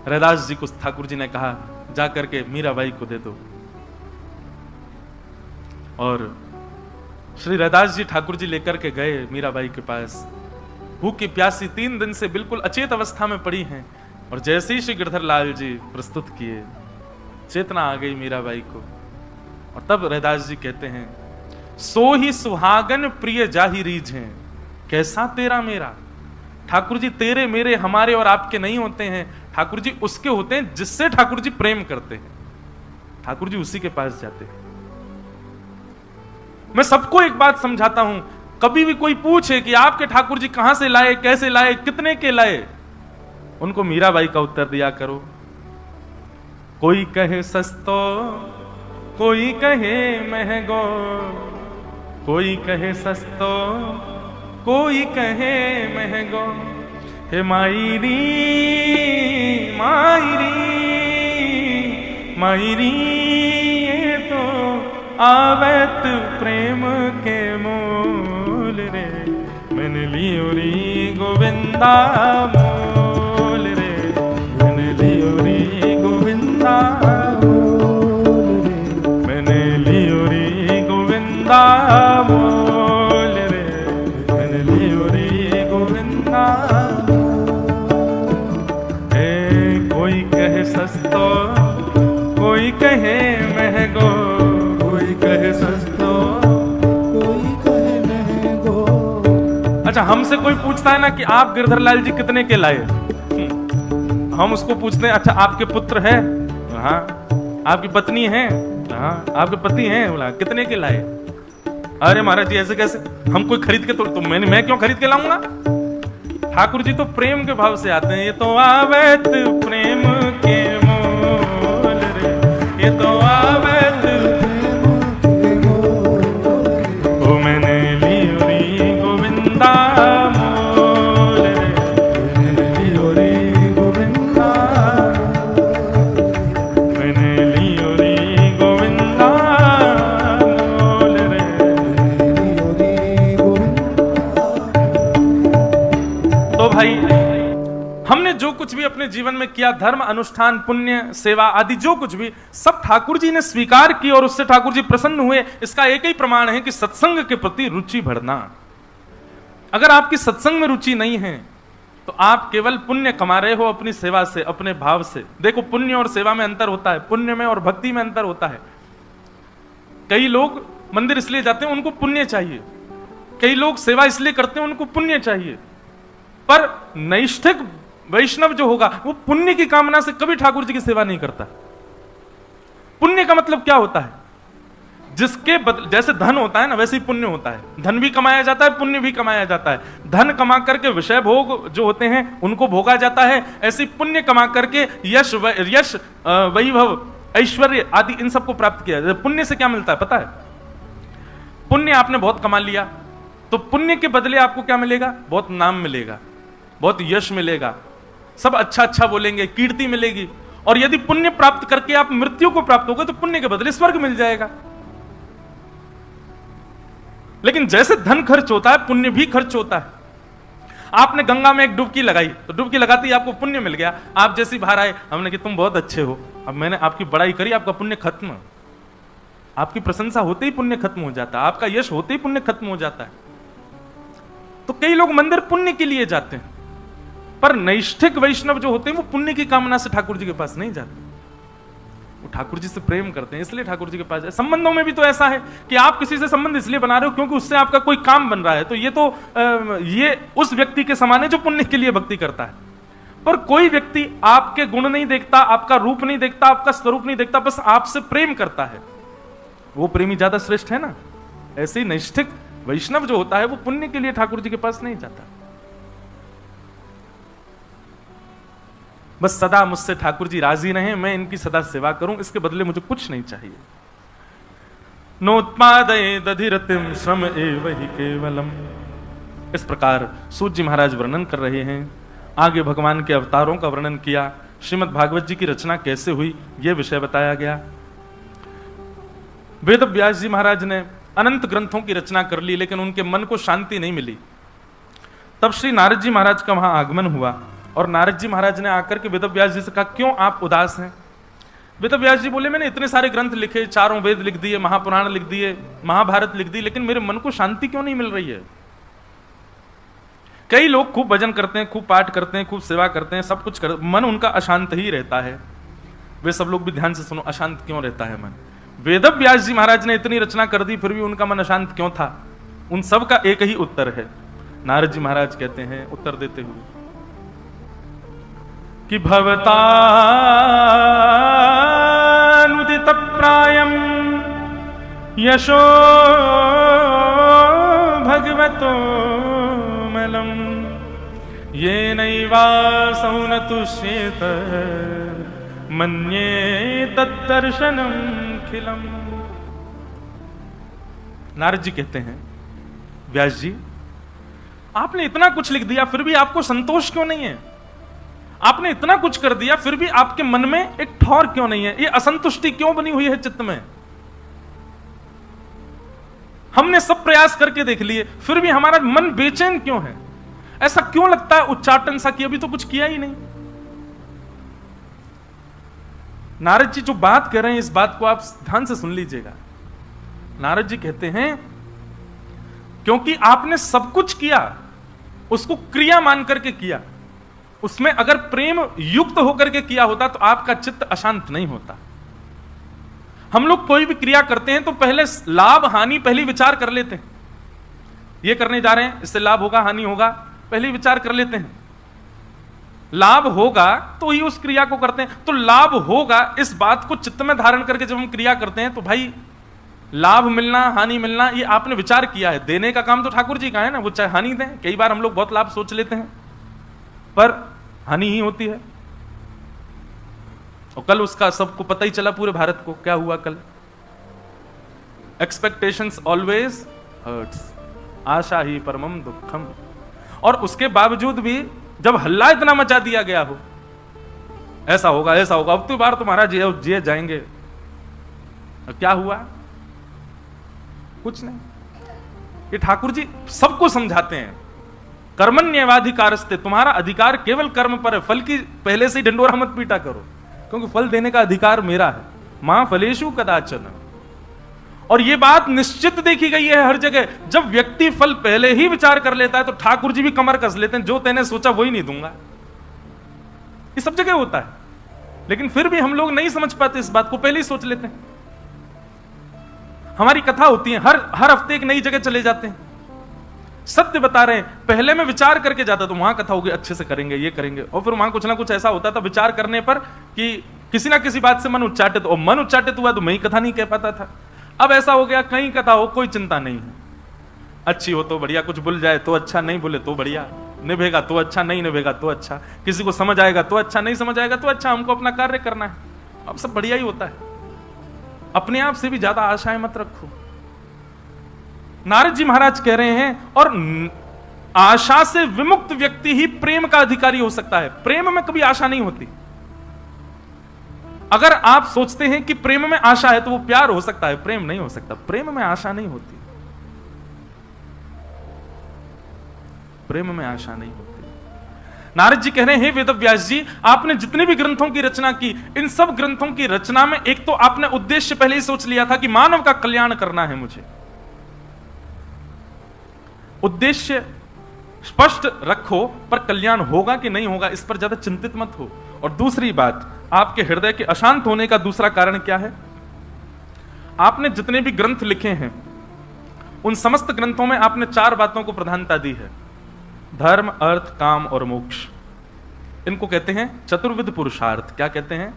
रैदास जी को ठाकुर जी ने कहा जाकर के मीराबाई को दे दो, और श्री रैदास जी ठाकुर जी लेकर के गए मीराबाई के पास। भूखी प्यासी 3 दिन से बिल्कुल अचेत अवस्था में पड़ी हैं, और जैसे ही श्री गिरधर लाल जी प्रस्तुत किए चेतना आ गई मीराबाई को। और तब रैदास जी कहते हैं सो ही सुहागन प्रिय जाहि रीझ हैं, कैसा तेरा मेरा। ठाकुर जी तेरे मेरे हमारे और आपके नहीं होते हैं, ठाकुर जी उसके होते हैं जिससे ठाकुर जी प्रेम करते हैं, ठाकुर जी उसी के पास जाते हैं। मैं सबको एक बात समझाता हूं, कभी भी कोई पूछे कि आपके ठाकुर जी कहां से लाए, कैसे लाए, कितने के लाए, उनको मीराबाई का उत्तर दिया करो। कोई कहे सस्तो, कोई कहे महंगो, कोई कहे सस्तो, कोई कहे महंगो, हे मायरी मायरी मायरी, ये तो आवत प्रेम के मूल रे, मन लियोरी गोविंदा मूल रे, मन लियोरी गोविंदा मूल रे, मन लियोरी गोविंदा मूल। अच्छा, हमसे कोई पूछता है ना कि आप गिरधरलाल जी कितने के लाए, हम उसको पूछते हैं अच्छा आपके पुत्र है, हाँ। आपकी पत्नी है, हाँ। आपके पति हैं, बोला कितने के लाए। अरे महाराज जी ऐसे कैसे, हम कोई खरीद के तो मैं क्यों खरीद के लाऊंगा। ठाकुर जी तो प्रेम के भाव से आते हैं। ये तो आवैत प्रेम के मोल रे, ये तो आवैत ओ मैंने लियो रे गोविंदा मोल रे, मैंने लियो रे गोविंदा, मैंने लियो रे गोविंदा मोल रे। तो भाई हमने जो कुछ भी अपने जीवन में किया, धर्म अनुष्ठान पुण्य सेवा आदि जो कुछ भी, सब ठाकुर जी ने स्वीकार की और उससे ठाकुर जी प्रसन्न हुए। इसका एक ही प्रमाण है कि सत्संग के प्रति रुचि बढ़ना। अगर आपकी सत्संग में रुचि नहीं है तो आप केवल पुण्य कमा रहे हो अपनी सेवा से, अपने भाव से। देखो पुण्य और सेवा में अंतर होता है, पुण्य में और भक्ति में अंतर होता है। कई लोग मंदिर इसलिए जाते हैं उनको पुण्य चाहिए, कई लोग सेवा इसलिए करते हैं उनको पुण्य चाहिए। पर नैष्ठिक वैष्णव जो होगा वो पुण्य की कामना से कभी ठाकुर जी की सेवा नहीं करता। पुण्य का मतलब क्या होता है, जिसके जैसे धन होता है ना वैसे ही पुण्य होता है। धन भी कमाया जाता है, पुण्य भी कमाया जाता है। धन कमा करके विषय भोग जो होते हैं उनको भोगा जाता है, ऐसे पुण्य कमा करके यश वैभव ऐश्वर्य आदि इन सबको प्राप्त किया जाता है। पुण्य से क्या मिलता है पता है, पुण्य आपने बहुत कमा लिया तो पुण्य के बदले आपको क्या मिलेगा, बहुत नाम मिलेगा, बहुत यश मिलेगा, सब अच्छा अच्छा बोलेंगे, कीर्ति मिलेगी। और यदि पुण्य प्राप्त करके आप मृत्यु को प्राप्त होगे तो पुण्य के बदले स्वर्ग मिल जाएगा। लेकिन जैसे धन खर्च होता है पुण्य भी खर्च होता है। आपने गंगा में एक डुबकी लगाई तो डुबकी लगाते ही आपको पुण्य मिल गया। आप जैसे बाहर आए हमने कि तुम बहुत अच्छे हो, अब मैंने आपकी बड़ाई करी, आपका पुण्य खत्म। आपकी प्रशंसा होते ही पुण्य खत्म हो जाता है, आपका यश होते ही पुण्य खत्म हो जाता है। तो कई लोग मंदिर पुण्य के लिए जाते हैं, पर नैष्ठिक वैष्णव जो होते हैं वो पुण्य की कामना से ठाकुर जी के पास नहीं जाते, वो ठाकुर जी से प्रेम करते हैं इसलिए ठाकुर जी के पास जाए। संबंधों में भी तो ऐसा है कि आप किसी से संबंध इसलिए बना रहे हो क्योंकि उससे आपका कोई काम बन रहा है, तो ये उस व्यक्ति के समान है जो पुण्य के लिए भक्ति करता है। पर कोई व्यक्ति आपके गुण नहीं देखता, आपका रूप नहीं देखता, आपका स्वरूप नहीं देखता, बस आपसे प्रेम करता है, वो प्रेमी ज्यादा श्रेष्ठ है ना। ऐसे ही नैष्ठिक वैष्णव जो होता है वो पुण्य के लिए ठाकुर जी के पास नहीं जाता। बस सदा मुझसे ठाकुर जी राजी रहें, मैं इनकी सदा सेवा करूं, इसके बदले मुझे कुछ नहीं चाहिए। नोत्पादये दधिरतिम श्रम एव हि केवलम। इस प्रकार सूत जी महाराज वर्णन कर रहे हैं। आगे भगवान के अवतारों का वर्णन किया, श्रीमद् भागवत जी की रचना कैसे हुई यह विषय बताया गया। वेद व्यास जी महाराज ने अनंत ग्रंथों की रचना कर ली, लेकिन उनके मन को शांति नहीं मिली। तब श्री नारद जी महाराज का वहां आगमन हुआ और नारद जी महाराज ने आकर के वेद व्यास जी से कहा, क्यों आप उदास हैं? वेद व्यास जी बोले, मैंने इतने सारे ग्रंथ लिखे, चारों वेद लिख दिए, महापुराण लिख दिए, महाभारत लिख दी, लेकिन मेरे मन को शांति क्यों नहीं मिल रही है? कई लोग खूब भजन करते हैं, खूब पाठ करते हैं, खूब सेवा करते हैं, सब कुछ करते, मन उनका अशांत ही रहता है। वे सब लोग भी ध्यान से सुनो, अशांत क्यों रहता है मन? वेद व्यास जी महाराज ने इतनी रचना कर दी फिर भी उनका मन अशांत क्यों था? उन सब का एक ही उत्तर है। नारद जी महाराज कहते हैं उत्तर देते हुए कि भवतानुदित प्रायम यशो भगवतो मलम ये नैवासौ न तुष्येत मन्ये तद्दर्शनम खिलम। नारद जी कहते हैं, व्यास जी आपने इतना कुछ लिख दिया फिर भी आपको संतोष क्यों नहीं है? आपने इतना कुछ कर दिया फिर भी आपके मन में एक ठौर क्यों नहीं है? ये असंतुष्टि क्यों बनी हुई है चित्त में? हमने सब प्रयास करके देख लिए फिर भी हमारा मन बेचैन क्यों है? ऐसा क्यों लगता है उच्चाटन सा कि अभी तो कुछ किया ही नहीं? नारद जी जो बात कह रहे हैं इस बात को आप ध्यान से सुन लीजिएगा। नारद जी कहते हैं क्योंकि आपने सब कुछ किया, उसको क्रिया मान करके किया, उसमें अगर प्रेम युक्त होकर के किया होता तो आपका चित्त अशांत नहीं होता। हम लोग कोई भी क्रिया करते हैं तो पहले लाभ हानि पहले विचार कर लेते हैं, ये करने जा रहे हैं, इससे लाभ होगा हानि होगा, पहले ही विचार कर लेते हैं। लाभ होगा तो ही उस क्रिया को करते हैं। तो लाभ होगा इस बात को चित्त में धारण करके जब हम क्रिया करते हैं तो भाई लाभ मिलना हानि मिलना ये आपने विचार किया है। देने का काम तो ठाकुर जी का है ना, वो चाहे हानि दें। कई बार हम लोग बहुत लाभ सोच लेते हैं पर हानि ही होती है। और कल उसका सबको पता ही चला, पूरे भारत को क्या हुआ कल। एक्सपेक्टेशंस ऑलवेज हर्ट्स, आशा ही परमम दुखम। और उसके बावजूद भी जब हल्ला इतना मचा दिया गया हो, ऐसा होगा ऐसा होगा, अब तो बार तुम्हारा जिए जाएंगे, क्या हुआ? कुछ नहीं। ये ठाकुर जी सबको समझाते हैं, कर्मण्येवाधिकारस्ते, तुम्हारा अधिकार केवल कर्म पर है, फल की पहले से ही ढिंडोरा मत पीटा करो, क्योंकि फल देने का अधिकार मेरा है। मां फलेषु कदाचन। और यह बात निश्चित देखी गई है हर जगह। जब व्यक्ति फल पहले ही विचार कर लेता है तो ठाकुर जी भी कमर कस लेते हैं, जो तेने सोचा वही नहीं दूंगा। ये सब जगह होता है, लेकिन फिर भी हम लोग नहीं समझ पाते इस बात को, पहले ही सोच लेते हैं। हमारी कथा होती है, हर हफ्ते एक नई जगह चले जाते हैं, सत्य बता रहे हैं, पहले मैं विचार करके जाता तो वहां कथा होगी, अच्छे से करेंगे, ये करेंगे, और फिर वहां कुछ ना कुछ ऐसा होता था विचार करने पर कि किसी ना किसी बात से मन उच्चाटित, और मन उच्चाटित हुआ तो मैं ही कथा नहीं कह पाता था। अब ऐसा हो गया, कहीं कथा हो कोई चिंता नहीं है, अच्छी हो तो बढ़िया, कुछ भूल जाए तो अच्छा, नहीं भूले तो बढ़िया, निभेगा तो अच्छा, नहीं निभेगा तो अच्छा, किसी को समझ आएगा तो अच्छा, नहीं समझ आएगा तो अच्छा, हमको अपना कार्य करना है, अब सब बढ़िया ही होता है। अपने आप से भी ज्यादा आशाएं मत रखो। नारद जी महाराज कह रहे हैं, और आशा से विमुक्त व्यक्ति ही प्रेम का अधिकारी हो सकता है। प्रेम में कभी आशा नहीं होती। अगर आप सोचते हैं कि प्रेम में आशा है तो वो प्यार हो सकता है, प्रेम नहीं हो सकता। प्रेम में आशा नहीं होती, प्रेम में आशा नहीं होती। नारद जी कह रहे हैं, हे वेदव्यास जी, आपने जितने भी ग्रंथों की रचना की, इन सब ग्रंथों की रचना में एक तो आपने उद्देश्य पहले ही सोच लिया था कि मानव का कल्याण करना है मुझे। उद्देश्य स्पष्ट रखो, पर कल्याण होगा कि नहीं होगा इस पर ज्यादा चिंतित मत हो। और दूसरी बात, आपके हृदय के अशांत होने का दूसरा कारण क्या है? आपने जितने भी ग्रंथ लिखे हैं उन समस्त ग्रंथों में आपने 4 बातों को प्रधानता दी है, धर्म, अर्थ, काम और मोक्ष। इनको कहते हैं चतुर्विध पुरुषार्थ। क्या कहते हैं?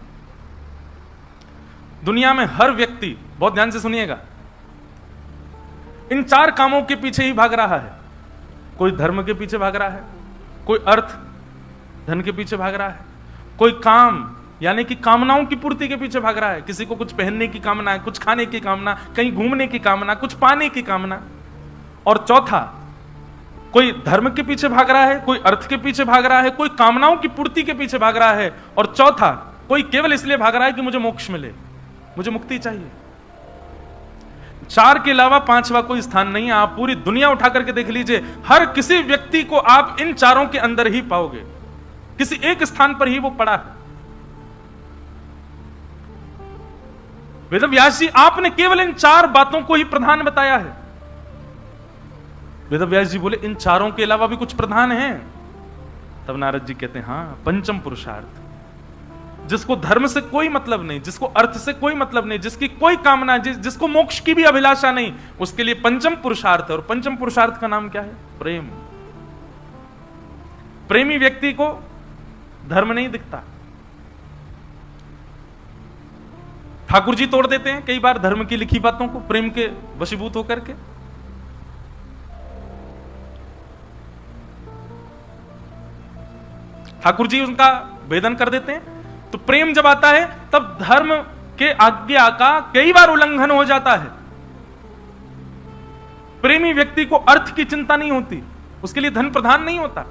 दुनिया में हर व्यक्ति, बहुत ध्यान से सुनिएगा, इन 4 कामों के पीछे ही भाग रहा है। कोई धर्म के पीछे भाग रहा है, कोई अर्थ धन के पीछे भाग रहा है, कोई काम यानी कि कामनाओं की पूर्ति के पीछे भाग रहा है। किसी को कुछ पहनने की कामना है, कुछ खाने की कामना, कहीं घूमने की कामना, कुछ पाने की कामना। और चौथा, कोई धर्म के पीछे भाग रहा है, कोई अर्थ के पीछे भाग रहा है, कोई कामनाओं की पूर्ति के पीछे भाग रहा है, और चौथा, कोई केवल इसलिए भाग रहा है कि मुझे मोक्ष मिले, मुझे मुक्ति चाहिए। 4 के अलावा 5वां कोई स्थान नहीं है। आप पूरी दुनिया उठा करके देख लीजिए, हर किसी व्यक्ति को आप इन 4 के अंदर ही पाओगे, किसी एक स्थान पर ही वो पड़ा है। वेदव्यास जी, आपने केवल इन 4 बातों को ही प्रधान बताया है। वेदव्यास जी बोले, इन 4 के अलावा भी कुछ प्रधान है? तब नारद जी कहते हैं, हां, पंचम पुरुषार्थ, जिसको धर्म से कोई मतलब नहीं, जिसको अर्थ से कोई मतलब नहीं, जिसकी कोई कामना, जिसको मोक्ष की भी अभिलाषा नहीं, उसके लिए पंचम पुरुषार्थ है। और पंचम पुरुषार्थ का नाम क्या है? प्रेम। प्रेमी व्यक्ति को धर्म नहीं दिखता। ठाकुर जी तोड़ देते हैं कई बार धर्म की लिखी बातों को, प्रेम के वशीभूत होकर के। ठाकुर जी उनका भेदन कर देते हैं। तो प्रेम जब आता है तब धर्म के आज्ञा का कई बार उल्लंघन हो जाता है। प्रेमी व्यक्ति को अर्थ की चिंता नहीं होती, उसके लिए धन प्रधान नहीं होता।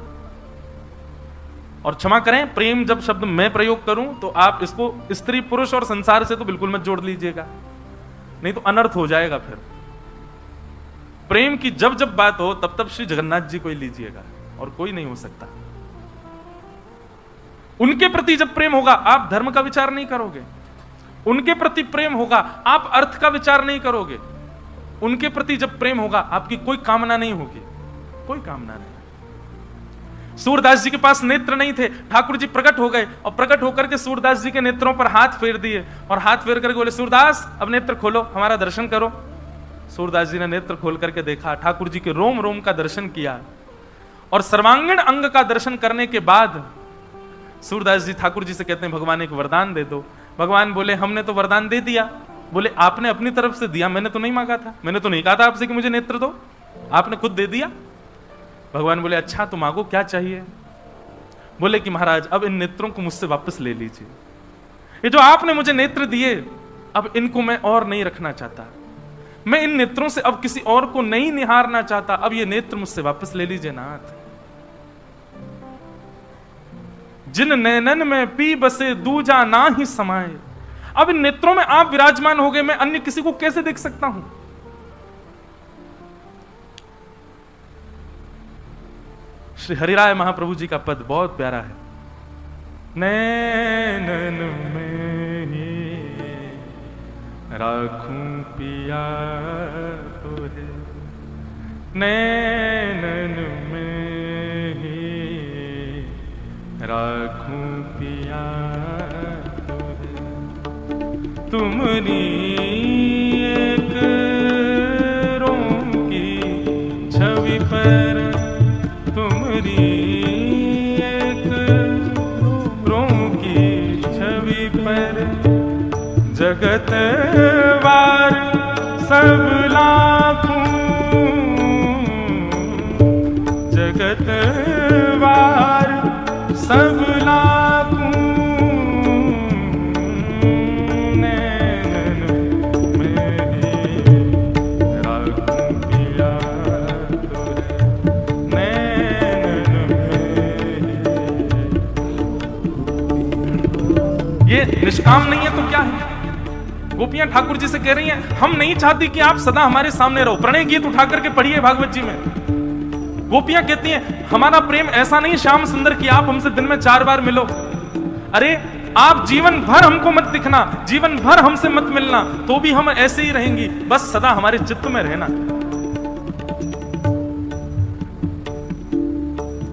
और क्षमा करें, प्रेम जब शब्द मैं प्रयोग करूं तो आप इसको स्त्री पुरुष और संसार से तो बिल्कुल मत जोड़ लीजिएगा, नहीं तो अनर्थ हो जाएगा। फिर प्रेम की जब जब बात हो तब तब श्री जगन्नाथ जी को ही लीजिएगा, और कोई नहीं हो सकता। उनके प्रति जब प्रेम होगा आप धर्म का विचार नहीं करोगे, उनके प्रति प्रेम होगा आप अर्थ का विचार नहीं करोगे, उनके प्रति जब प्रेम होगा आपकी कोई कामना नहीं होगी, कोई कामना नहीं। सूरदास जी के पास नेत्र नहीं थे, ठाकुर जी प्रकट हो गए और प्रकट होकर के सूरदास जी के नेत्रों पर हाथ फेर दिए और हाथ फेर करके बोले, सूरदास अब नेत्र खोलो, हमारा दर्शन करो। सूरदास जी ने नेत्र खोल करके देखा, ठाकुर जी के रोम रोम का दर्शन किया और सर्वांगीण अंग का दर्शन करने के बाद सूरदास जी ठाकुर जी से कहते हैं भगवान एक वरदान दे दो। भगवान बोले हमने तो वरदान दे दिया। बोले आपने अपनी तरफ से दिया, मैंने तो नहीं मांगा था, मैंने तो नहीं कहा था आपसे कि मुझे नेत्र दो, आपने खुद दे दिया। भगवान बोले अच्छा तो मांगो, क्या चाहिए? बोले कि महाराज अब इन नेत्रों को मुझसे वापस ले लीजिए, ये जो आपने मुझे नेत्र दिए अब इनको मैं और नहीं रखना चाहता, मैं इन नेत्रों से अब किसी और को नहीं निहारना चाहता, अब ये नेत्र मुझसे वापस ले लीजिए नाथ। जिन नैनन में पी बसे दूजा ना ही समाए, अब इन नेत्रों में आप विराजमान हो गए, मैं अन्य किसी को कैसे देख सकता हूं? श्री हरिराय महाप्रभु जी का पद बहुत प्यारा है। नैनन में ही राखूं पिया तोहे, नैनन में ही राखूं पिया तोहे, तुमरी एक रोम की छवि पर, तुमरी एक रोम की छवि पर, जगत वार सब लाखों, जगत वार सब लाखों, नैनन में ही राखूं पिया तोहे, नैनन में। ये निष्काम नहीं है तो क्या है? गोपियां ठाकुर जी से कह रही हैं हम नहीं चाहती कि आप सदा हमारे सामने रहो। प्रणय गीत उठा करके पढ़िए भागवत जी में। गोपियां कहती हैं हमारा प्रेम ऐसा नहीं श्याम सुंदर कि आप हमसे दिन में 4 बार मिलो। अरे आप जीवन भर हमको मत दिखना, जीवन भर हमसे मत मिलना, तो भी हम ऐसे ही रहेंगी, बस सदा हमारे चित्त में रहना।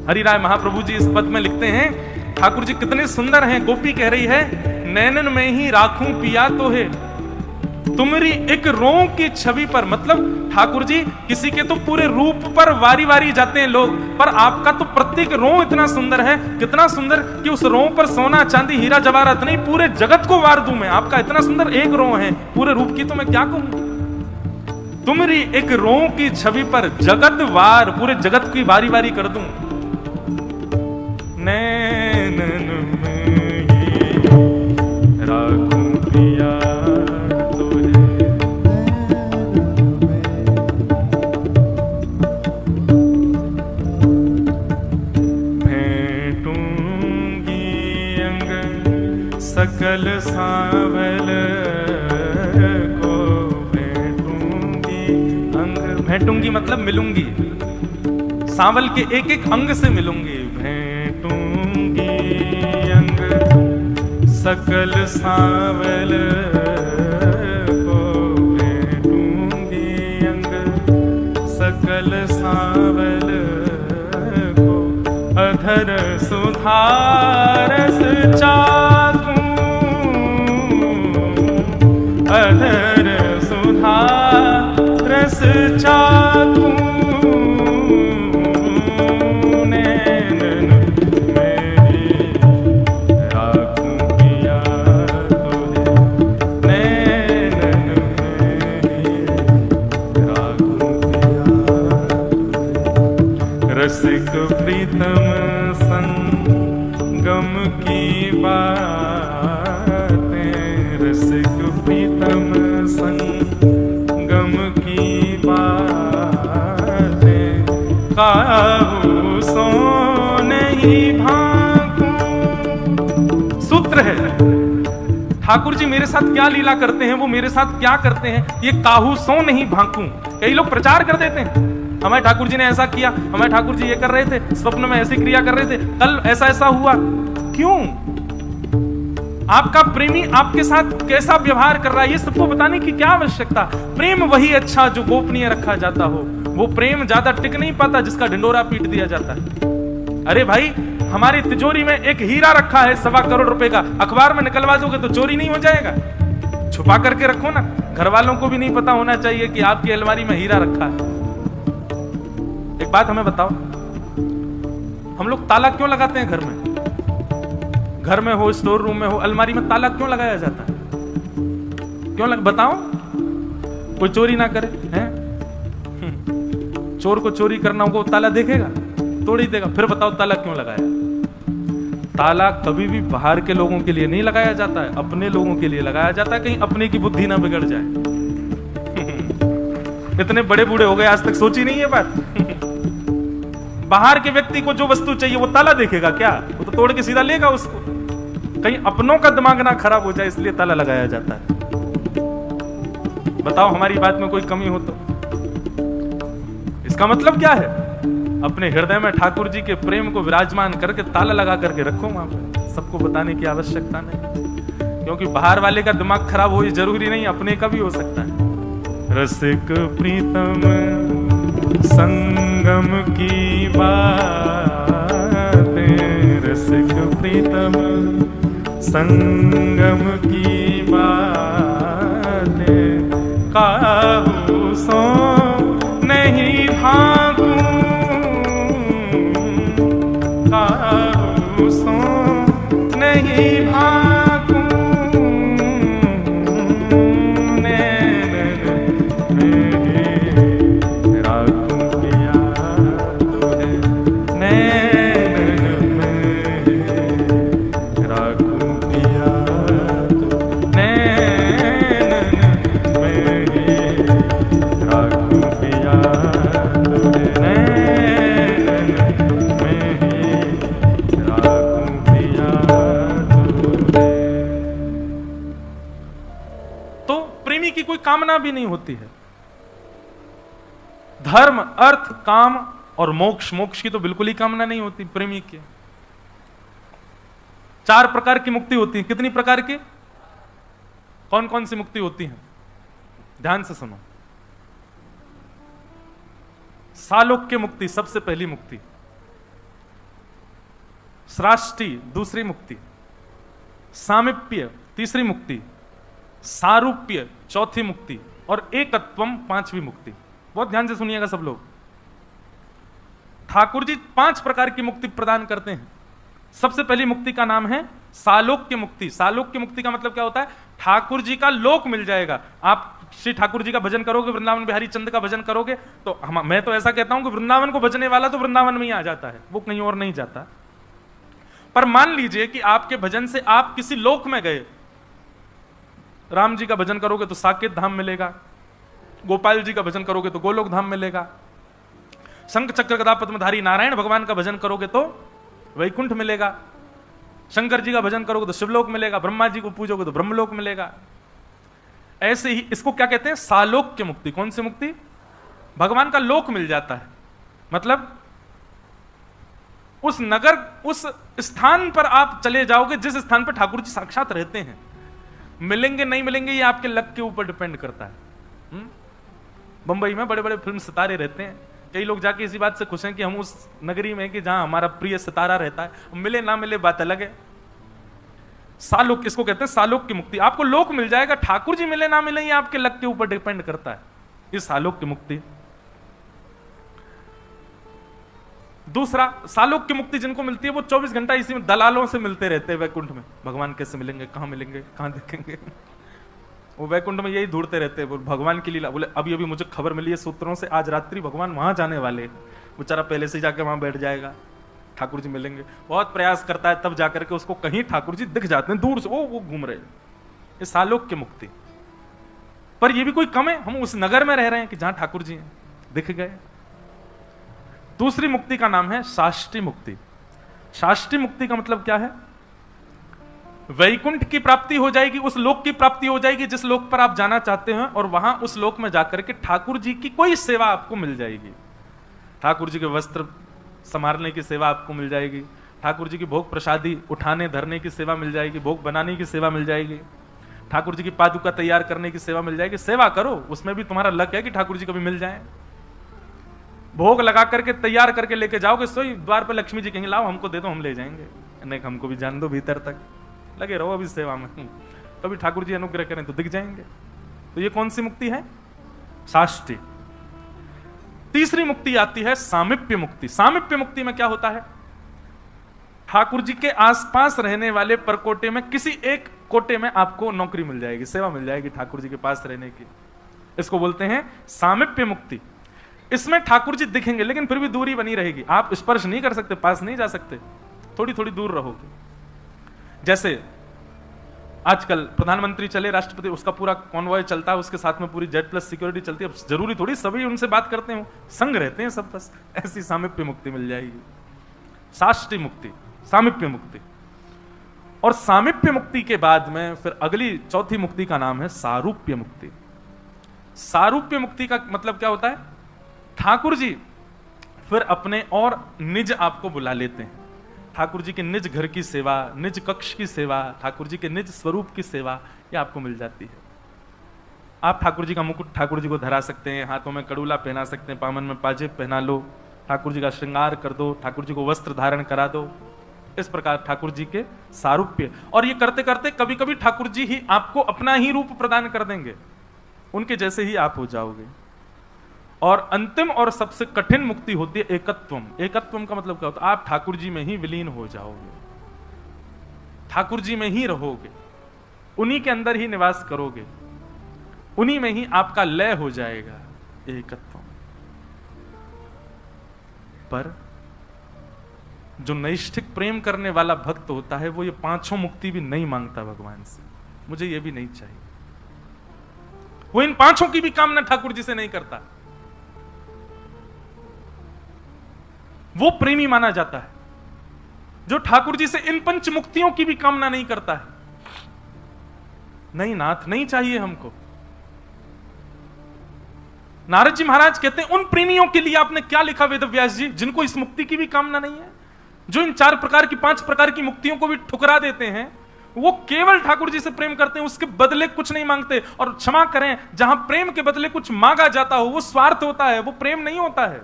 हरिराय महाप्रभु जी इस पद में लिखते हैं ठाकुर जी कितने सुंदर हैं। गोपी कह रही है नैनन में ही राखूं पिया तोहे, तुमरी एक रों की छवि पर, मतलब ठाकुर जी किसी के तो पूरे रूप पर वारी वारी जाते हैं लोग, पर आपका तो प्रत्येक रों इतना सुंदर है, कितना सुंदर कि उस रों पर सोना चांदी हीरा जवाहरात नहीं पूरे जगत को वार दूं मैं। आपका इतना सुंदर एक रों है, पूरे रूप की तो मैं क्या कहूं। तुमरी एक रों की छवि पर जगत वार, पूरे जगत की वारी वारी कर दूं। नैनन में ही राखूं पिया तोहे, भेंटूंगी अंग सकल सांवल को, भेंटूंगी अंग, भेंटूंगी मतलब मिलूंगी, सांवल के एक एक अंग से मिलूंगी। भेंटूंगी अंग सकल सांवल को, भेंटूंगी अंग सकल सांवल को, अधर सुधारस चाकूं, अधर सुधारस चाकूं, रसिक प्रीतम संगम की बातें, रसिक प्रीतम संगम की बातें, काहू सो नहीं भाकूं। सूत्र है ठाकुर जी मेरे साथ क्या लीला करते हैं, वो मेरे साथ क्या करते हैं, ये काहू सो नहीं भाकूं। कई लोग प्रचार कर देते हैं हमें ठाकुर जी ने ऐसा किया, हमें ठाकुर जी ये कर रहे थे, स्वप्न में ऐसी क्रिया कर रहे थे, कल ऐसा ऐसा हुआ। क्यों? आपका प्रेमी आपके साथ कैसा व्यवहार कर रहा है ये सबको बताने की क्या आवश्यकता। प्रेम वही अच्छा जो गोपनीय रखा जाता हो। वो प्रेम ज्यादा टिक नहीं पाता जिसका ढिंडोरा पीट दिया जाता है। अरे भाई हमारी तिजोरी में एक हीरा रखा है 1.25 करोड़ रुपए का, अखबार में निकलवा दोगे तो चोरी नहीं हो जाएगा? छुपा करके रखो ना। घर वालों को भी नहीं पता होना चाहिए कि आपकी अलमारी में हीरा रखा है। एक बात हमें बताओ, हम लोग ताला क्यों लगाते हैं घर में? घर में हो, स्टोर रूम में हो, अलमारी में ताला क्यों लगाया जाता है? बताओ, कोई चोरी ना करे हैं? चोर को चोरी करना होगा, ताला देखेगा, तोड़ ही देगा। फिर बताओ ताला क्यों लगाया? ताला कभी भी बाहर के लोगों के लिए नहीं लगाया जाता है, अपने लोगों के लिए लगाया जाता है, कहीं अपने की बुद्धि ना बिगड़ जाए। इतने बड़े बूढ़े हो गए, आज तक सोची नहीं है बात। बाहर के व्यक्ति को जो वस्तु चाहिए वो ताला देखेगा क्या? वो तो तोड़ के सीधा लेगा उसको। कहीं अपनों का दिमाग ना खराब हो जाए, इसलिए ताला लगाया जाता है। बताओ हमारी बात में कोई कमी हो तो? इसका मतलब क्या है? अपने हृदय में ठाकुर जी के प्रेम को विराजमान करके ताला लगा करके रखो वहां पर। सबको बताने की आवश्यकता नहीं, क्योंकि बाहर वाले का दिमाग खराब हो ये जरूरी नहीं, अपने का भी हो सकता है। रसिक प्रीतम संगम की बातें, रसिक प्रीतम संगम की बातें, काहू सो नहीं भागूं, काहू सो नहीं भागूं, नैन में राखूं पिया तुझे, नैन में राखूं पिया तुझे, नैन में राखूं पिया तुझे, नैन में राखूं पिया तुझे। तो प्रेमी की कोई कामना भी नहीं होती है। धर्म, अर्थ, काम और मोक्ष, मोक्ष की तो बिल्कुल ही कामना नहीं होती प्रेमी की। 4 प्रकार की मुक्ति होती है। कितनी प्रकार की? कौन कौन सी मुक्ति होती है? ध्यान से सुनो। सालोक्य मुक्ति सबसे पहली मुक्ति, सृष्टि दूसरी मुक्ति, सामिप्य तीसरी मुक्ति, सारूप्य चौथी मुक्ति और एकत्वम पांचवी मुक्ति। बहुत ध्यान से सुनिएगा सब लोग। ठाकुर जी 5 प्रकार की मुक्ति प्रदान करते हैं। सबसे पहली मुक्ति का नाम है सालोक्य मुक्ति। सालोक्य मुक्ति का मतलब क्या होता है? ठाकुर जी का लोक मिल जाएगा। आप श्री ठाकुर जी का भजन करोगे, वृंदावन बिहारी चंद का भजन करोगे, तो मैं तो ऐसा कहता हूं कि वृंदावन को भजने वाला तो वृंदावन में ही आ जाता है, वो कहीं और नहीं जाता। पर मान लीजिए कि आपके भजन से आप किसी लोक में गए। राम जी का भजन करोगे तो साकेत धाम मिलेगा, गोपाल जी का भजन करोगे तो गोलोक धाम मिलेगा, शंख चक्र गदा पद्मधारी नारायण भगवान का भजन करोगे तो वैकुंठ मिलेगा, शंकर जी का भजन करोगे तो शिवलोक मिलेगा, ब्रह्मा जी को पूजोगे तो ब्रह्मलोक मिलेगा। ऐसे ही इसको क्या कहते हैं? सालोक्य मुक्ति। कौन सी मुक्ति? भगवान का लोक मिल जाता है, मतलब उस नगर, उस स्थान पर आप चले जाओगे जिस स्थान पर ठाकुर जी साक्षात रहते हैं। मिलेंगे नहीं मिलेंगे ये आपके लक के ऊपर डिपेंड करता है। बंबई में बड़े बड़े फिल्म सितारे रहते हैं, कई लोग जाके इसी बात से खुश हैं कि हम उस नगरी में कि जहां हमारा प्रिय सितारा रहता है। मिले ना मिले बात अलग है। सालोक, इसको कहते हैं सालोक की मुक्ति। आपको लोक मिल जाएगा, ठाकुर जी मिले ना मिले ये आपके लक के ऊपर डिपेंड करता है। इस सालोक की मुक्ति। दूसरा, सालोक की मुक्ति जिनको मिलती है वो 24 घंटा इसी में दलालों से मिलते रहते हैं वैकुंठ में। भगवान कैसे मिलेंगे, कहां मिलेंगे, कहां देखेंगे। वो वैकुंठ में यही ढूंढते रहते हैं भगवान की लीला। बोले अभी अभी मुझे खबर मिली है सूत्रों से, आज रात्रि भगवान वहां जाने वाले। बेचारा पहले से जाके वहां बैठ जाएगा, ठाकुर जी मिलेंगे। बहुत प्रयास करता है, तब जाकर के उसको कहीं ठाकुर जी दिख जाते हैं दूर से, वो घूम रहे। ये सालोक की मुक्ति। पर ये भी कोई कम है, हम उस नगर में रह रहे हैं कि जहां ठाकुर जी हैं, दिख गए। दूसरी मुक्ति का नाम है शाष्टी मुक्ति। शाष्टी मुक्ति का मतलब क्या है? वैकुंठ की प्राप्ति हो जाएगी, उस लोक की प्राप्ति हो जाएगी जिस लोक पर आप जाना चाहते हैं, और वहां उस लोक में जाकर के ठाकुर जी की कोई सेवा आपको मिल जाएगी। ठाकुर जी के वस्त्र संभालने की सेवा आपको मिल जाएगी, ठाकुर जी की भोग प्रसादी उठाने धरने की सेवा मिल जाएगी, भोग बनाने की सेवा मिल जाएगी, ठाकुर जी की पादुका तैयार करने की सेवा मिल जाएगी। सेवा करो, उसमें भी तुम्हारा लक है कि ठाकुर जी कभी मिल जाए। भोग लगा करके तैयार करके लेके जाओगे, सोई द्वार पर लक्ष्मी जी कहेंगे लाओ हमको दे दो, हम ले जाएंगे। नहीं, हमको भी जान दो भीतर तक, लगे रहो अभी सेवा में, कभी ठाकुर जी अनुग्रह करें तो दिख जाएंगे। तो ये कौन सी मुक्ति है? साष्टी। तीसरी मुक्ति आती है सामीप्य मुक्ति। सामीप्य मुक्ति में क्या होता है? ठाकुर जी के आसपास रहने वाले परकोटे में किसी एक कोटे में आपको नौकरी मिल जाएगी, सेवा मिल जाएगी ठाकुर जी के पास रहने की। इसको बोलते हैं सामीप्य मुक्ति। इसमें ठाकुर जी दिखेंगे लेकिन फिर भी दूरी बनी रहेगी, आप स्पर्श नहीं कर सकते, पास नहीं जा सकते, थोड़ी थोड़ी दूर रहोगे। जैसे आजकल प्रधानमंत्री चले, राष्ट्रपति, उसका पूरा कॉन्वॉय चलता है, उसके साथ में पूरी जेड प्लस सिक्योरिटी चलती है, अब जरूरी थोड़ी सभी उनसे बात करते हो, संग रहते हैं सब, बस ऐसी सामीप्य मुक्ति मिल जाएगी। साष्टी मुक्ति, सामीप्य मुक्ति। और सामीप्य मुक्ति के बाद में फिर अगली चौथी मुक्ति का नाम है सारूप्य मुक्ति। सारूप्य मुक्ति का मतलब क्या होता है? ठाकुर जी फिर अपने और निज आपको बुला लेते हैं, ठाकुर जी के निज घर की सेवा, निज कक्ष की सेवा, ठाकुर जी के निज स्वरूप की सेवा, ये आपको मिल जाती है। आप ठाकुर जी का मुकुट ठाकुर जी को धरा सकते हैं, हाथों में कड़ूला पहना सकते हैं, पामन में पाजेब पहना लो, ठाकुर जी का श्रृंगार कर दो, ठाकुर जी को वस्त्र धारण करा दो। इस प्रकार ठाकुर जी के सारूप्य। और ये करते करते कभी कभी ठाकुर जी ही आपको अपना ही रूप प्रदान कर देंगे, उनके जैसे ही आप हो जाओगे। और अंतिम और सबसे कठिन मुक्ति होती है एकत्वम। एकत्वम का मतलब क्या होता है? आप ठाकुर जी में ही विलीन हो जाओगे, ठाकुर जी में ही रहोगे, उन्हीं के अंदर ही निवास करोगे, उन्हीं में ही आपका लय हो जाएगा। एकत्वम। पर जो नैष्ठिक प्रेम करने वाला भक्त होता है वो ये पांचों मुक्ति भी नहीं मांगता भगवान से, मुझे ये भी नहीं चाहिए, वो इन पांचों की भी कामना ठाकुर जी से नहीं करता। वो प्रेमी माना जाता है जो ठाकुर जी से इन पंच मुक्तियों की भी कामना नहीं करता है। नहीं नाथ, नहीं चाहिए हमको। नारद जी महाराज कहते हैं उन प्रेमियों के लिए आपने क्या लिखा वेदव्यास जी, जिनको इस मुक्ति की भी कामना नहीं है, जो इन 4 प्रकार की 5 प्रकार की मुक्तियों को भी ठुकरा देते हैं, वो केवल ठाकुर जी से प्रेम करते हैं, उसके बदले कुछ नहीं मांगते। और क्षमा करें, जहां प्रेम के बदले कुछ मांगा जाता हो वो स्वार्थ होता है, वो प्रेम नहीं होता है।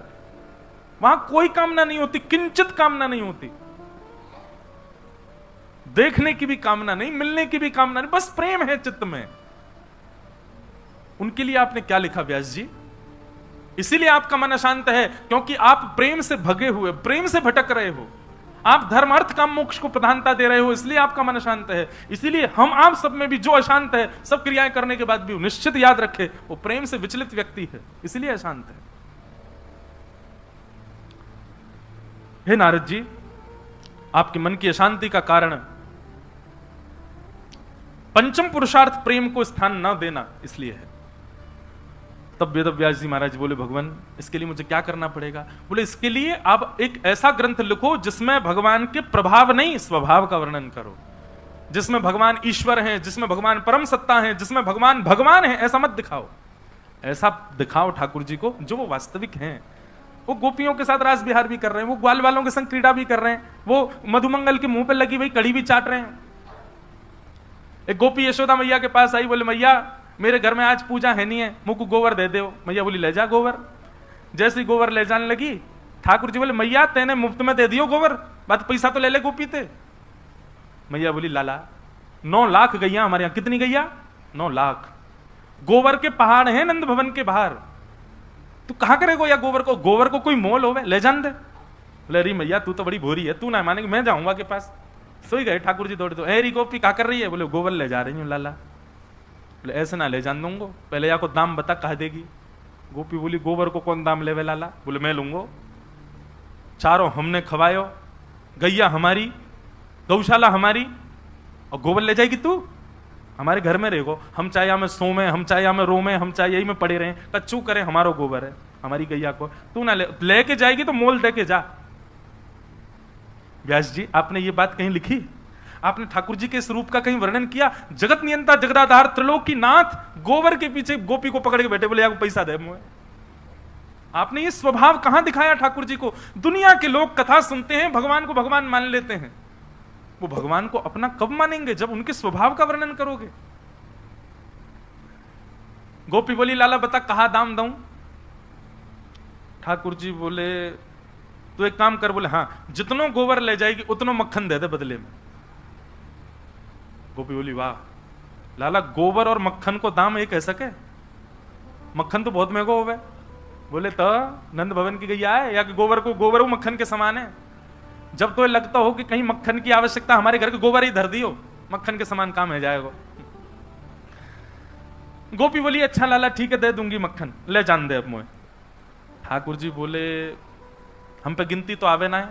वहां कोई कामना नहीं होती, किंचित कामना नहीं होती, देखने की भी कामना नहीं, मिलने की भी कामना नहीं, बस प्रेम है चित्त में। उनके लिए आपने क्या लिखा व्यास जी? इसीलिए आपका मन अशांत है, क्योंकि आप प्रेम से भगे हुए, प्रेम से भटक रहे हो, आप धर्म अर्थ काम मोक्ष को प्रधानता दे रहे हो, इसलिए आपका मन अशांत है। इसीलिए हम आप सब में भी जो अशांत है, सब क्रियाएं करने के बाद भी निश्चित याद रखे वो प्रेम से विचलित व्यक्ति है, इसलिए अशांत है। हे नारद जी, आपके मन की अशांति का कारण पंचम पुरुषार्थ प्रेम को स्थान न देना इसलिए है। तब वेदव्यास जी महाराज बोले, भगवान इसके लिए मुझे क्या करना पड़ेगा? बोले इसके लिए आप एक ऐसा ग्रंथ लिखो जिसमें भगवान के प्रभाव नहीं स्वभाव का वर्णन करो, जिसमें भगवान ईश्वर हैं, जिसमें भगवान परम सत्ता हैं, जिसमें भगवान भगवान है, ऐसा मत दिखाओ। ऐसा दिखाओ ठाकुर जी को जो वो वास्तविक हैं। वो गोपियों के साथ रास विहार भी कर रहे हैं, वो ग्वाल वालों के संग क्रीड़ा भी कर रहे हैं, वो मधुमंगल के मुंह पे लगी हुई कड़ी भी चाट रहे हैं। एक गोपी यशोदा मैया के पास आई, बोले मैया मेरे घर में आज पूजा है नहीं है, मुझको गोबर दे दो। मैया बोली ले जा गोबर। जैसे गोबर ले जाने लगी, ठाकुर जी बोले मैया तेने मुफ्त में दे दियो गोबर, बात पैसा तो ले ले गोपी ते। मैया बोली लाला 9 लाख गैया हमारे यहाँ। कितनी गैया? 9 लाख। गोबर के पहाड़ हैं नंद भवन के बाहर, तू कहां करेगो या गोबर को? गोबर को कोई मोल होवे, ले जान दे। बोले अरे मैया तू तो बड़ी भोरी है, तू ना मानेगी, मैं जाऊंगा के पास। सोई गए ठाकुर जी दौड़े तो, अरे गोपी क्या कर रही है? बोले गोबर ले जा रही हूँ लाला। बोले ऐसे ना ले जान दूंगो, पहले या को दाम बता कह देगी। गोपी बोली गोबर को कौन दाम लेवे लाला? बोले मैं लूंगो, चारों हमने खवायो, गैया हमारी, गौशाला हमारी, और गोबर ले जाएगी तू? हमारे घर में रहेगो, हम चाहे हमें सोमे, हम चाहे हमें रोमे, हम चाहे यही में पड़े रहे, कच्चू करें, हमारा गोबर है, हमारी गैया को तू ना लेके जाएगी तो मोल दे के जा। व्यास जी आपने ये बात कहीं लिखी? आपने ठाकुर जी के स्वरूप का कहीं वर्णन किया? जगत नियंता जगदाधार त्रिलोकी नाथ गोबर के पीछे गोपी को पकड़ के बैठे, बोले या को पैसा दे मुझे। आपने ये स्वभाव कहां दिखाया ठाकुर जी को? दुनिया के लोग कथा सुनते हैं, भगवान को भगवान मान लेते हैं, वो भगवान को अपना कब मानेंगे? जब उनके स्वभाव का वर्णन करोगे। गोपी बोली लाला बता कहां दाम दूं? ठाकुर जी बोले तो एक काम कर। बोले हाँ, जितनो गोबर ले जाएगी उतनो मक्खन दे दे बदले में। गोपी बोली वाह, लाला गोबर और मक्खन को दाम एक है सके? मक्खन तो बहुत महंगा होवे। बोले तो नंद भवन की गैया है या कि गोबर को मक्खन के समान है? जब तो लगता हो कि कहीं मक्खन की आवश्यकता, हमारे घर के गोबर ही धर दियो, मक्खन के समान काम है जाएगा। गोपी बोली अच्छा लाला ठीक है दे दूंगी मक्खन, ले जान दे अब मोए। ठाकुर जी बोले हम पे गिनती तो आवे ना है,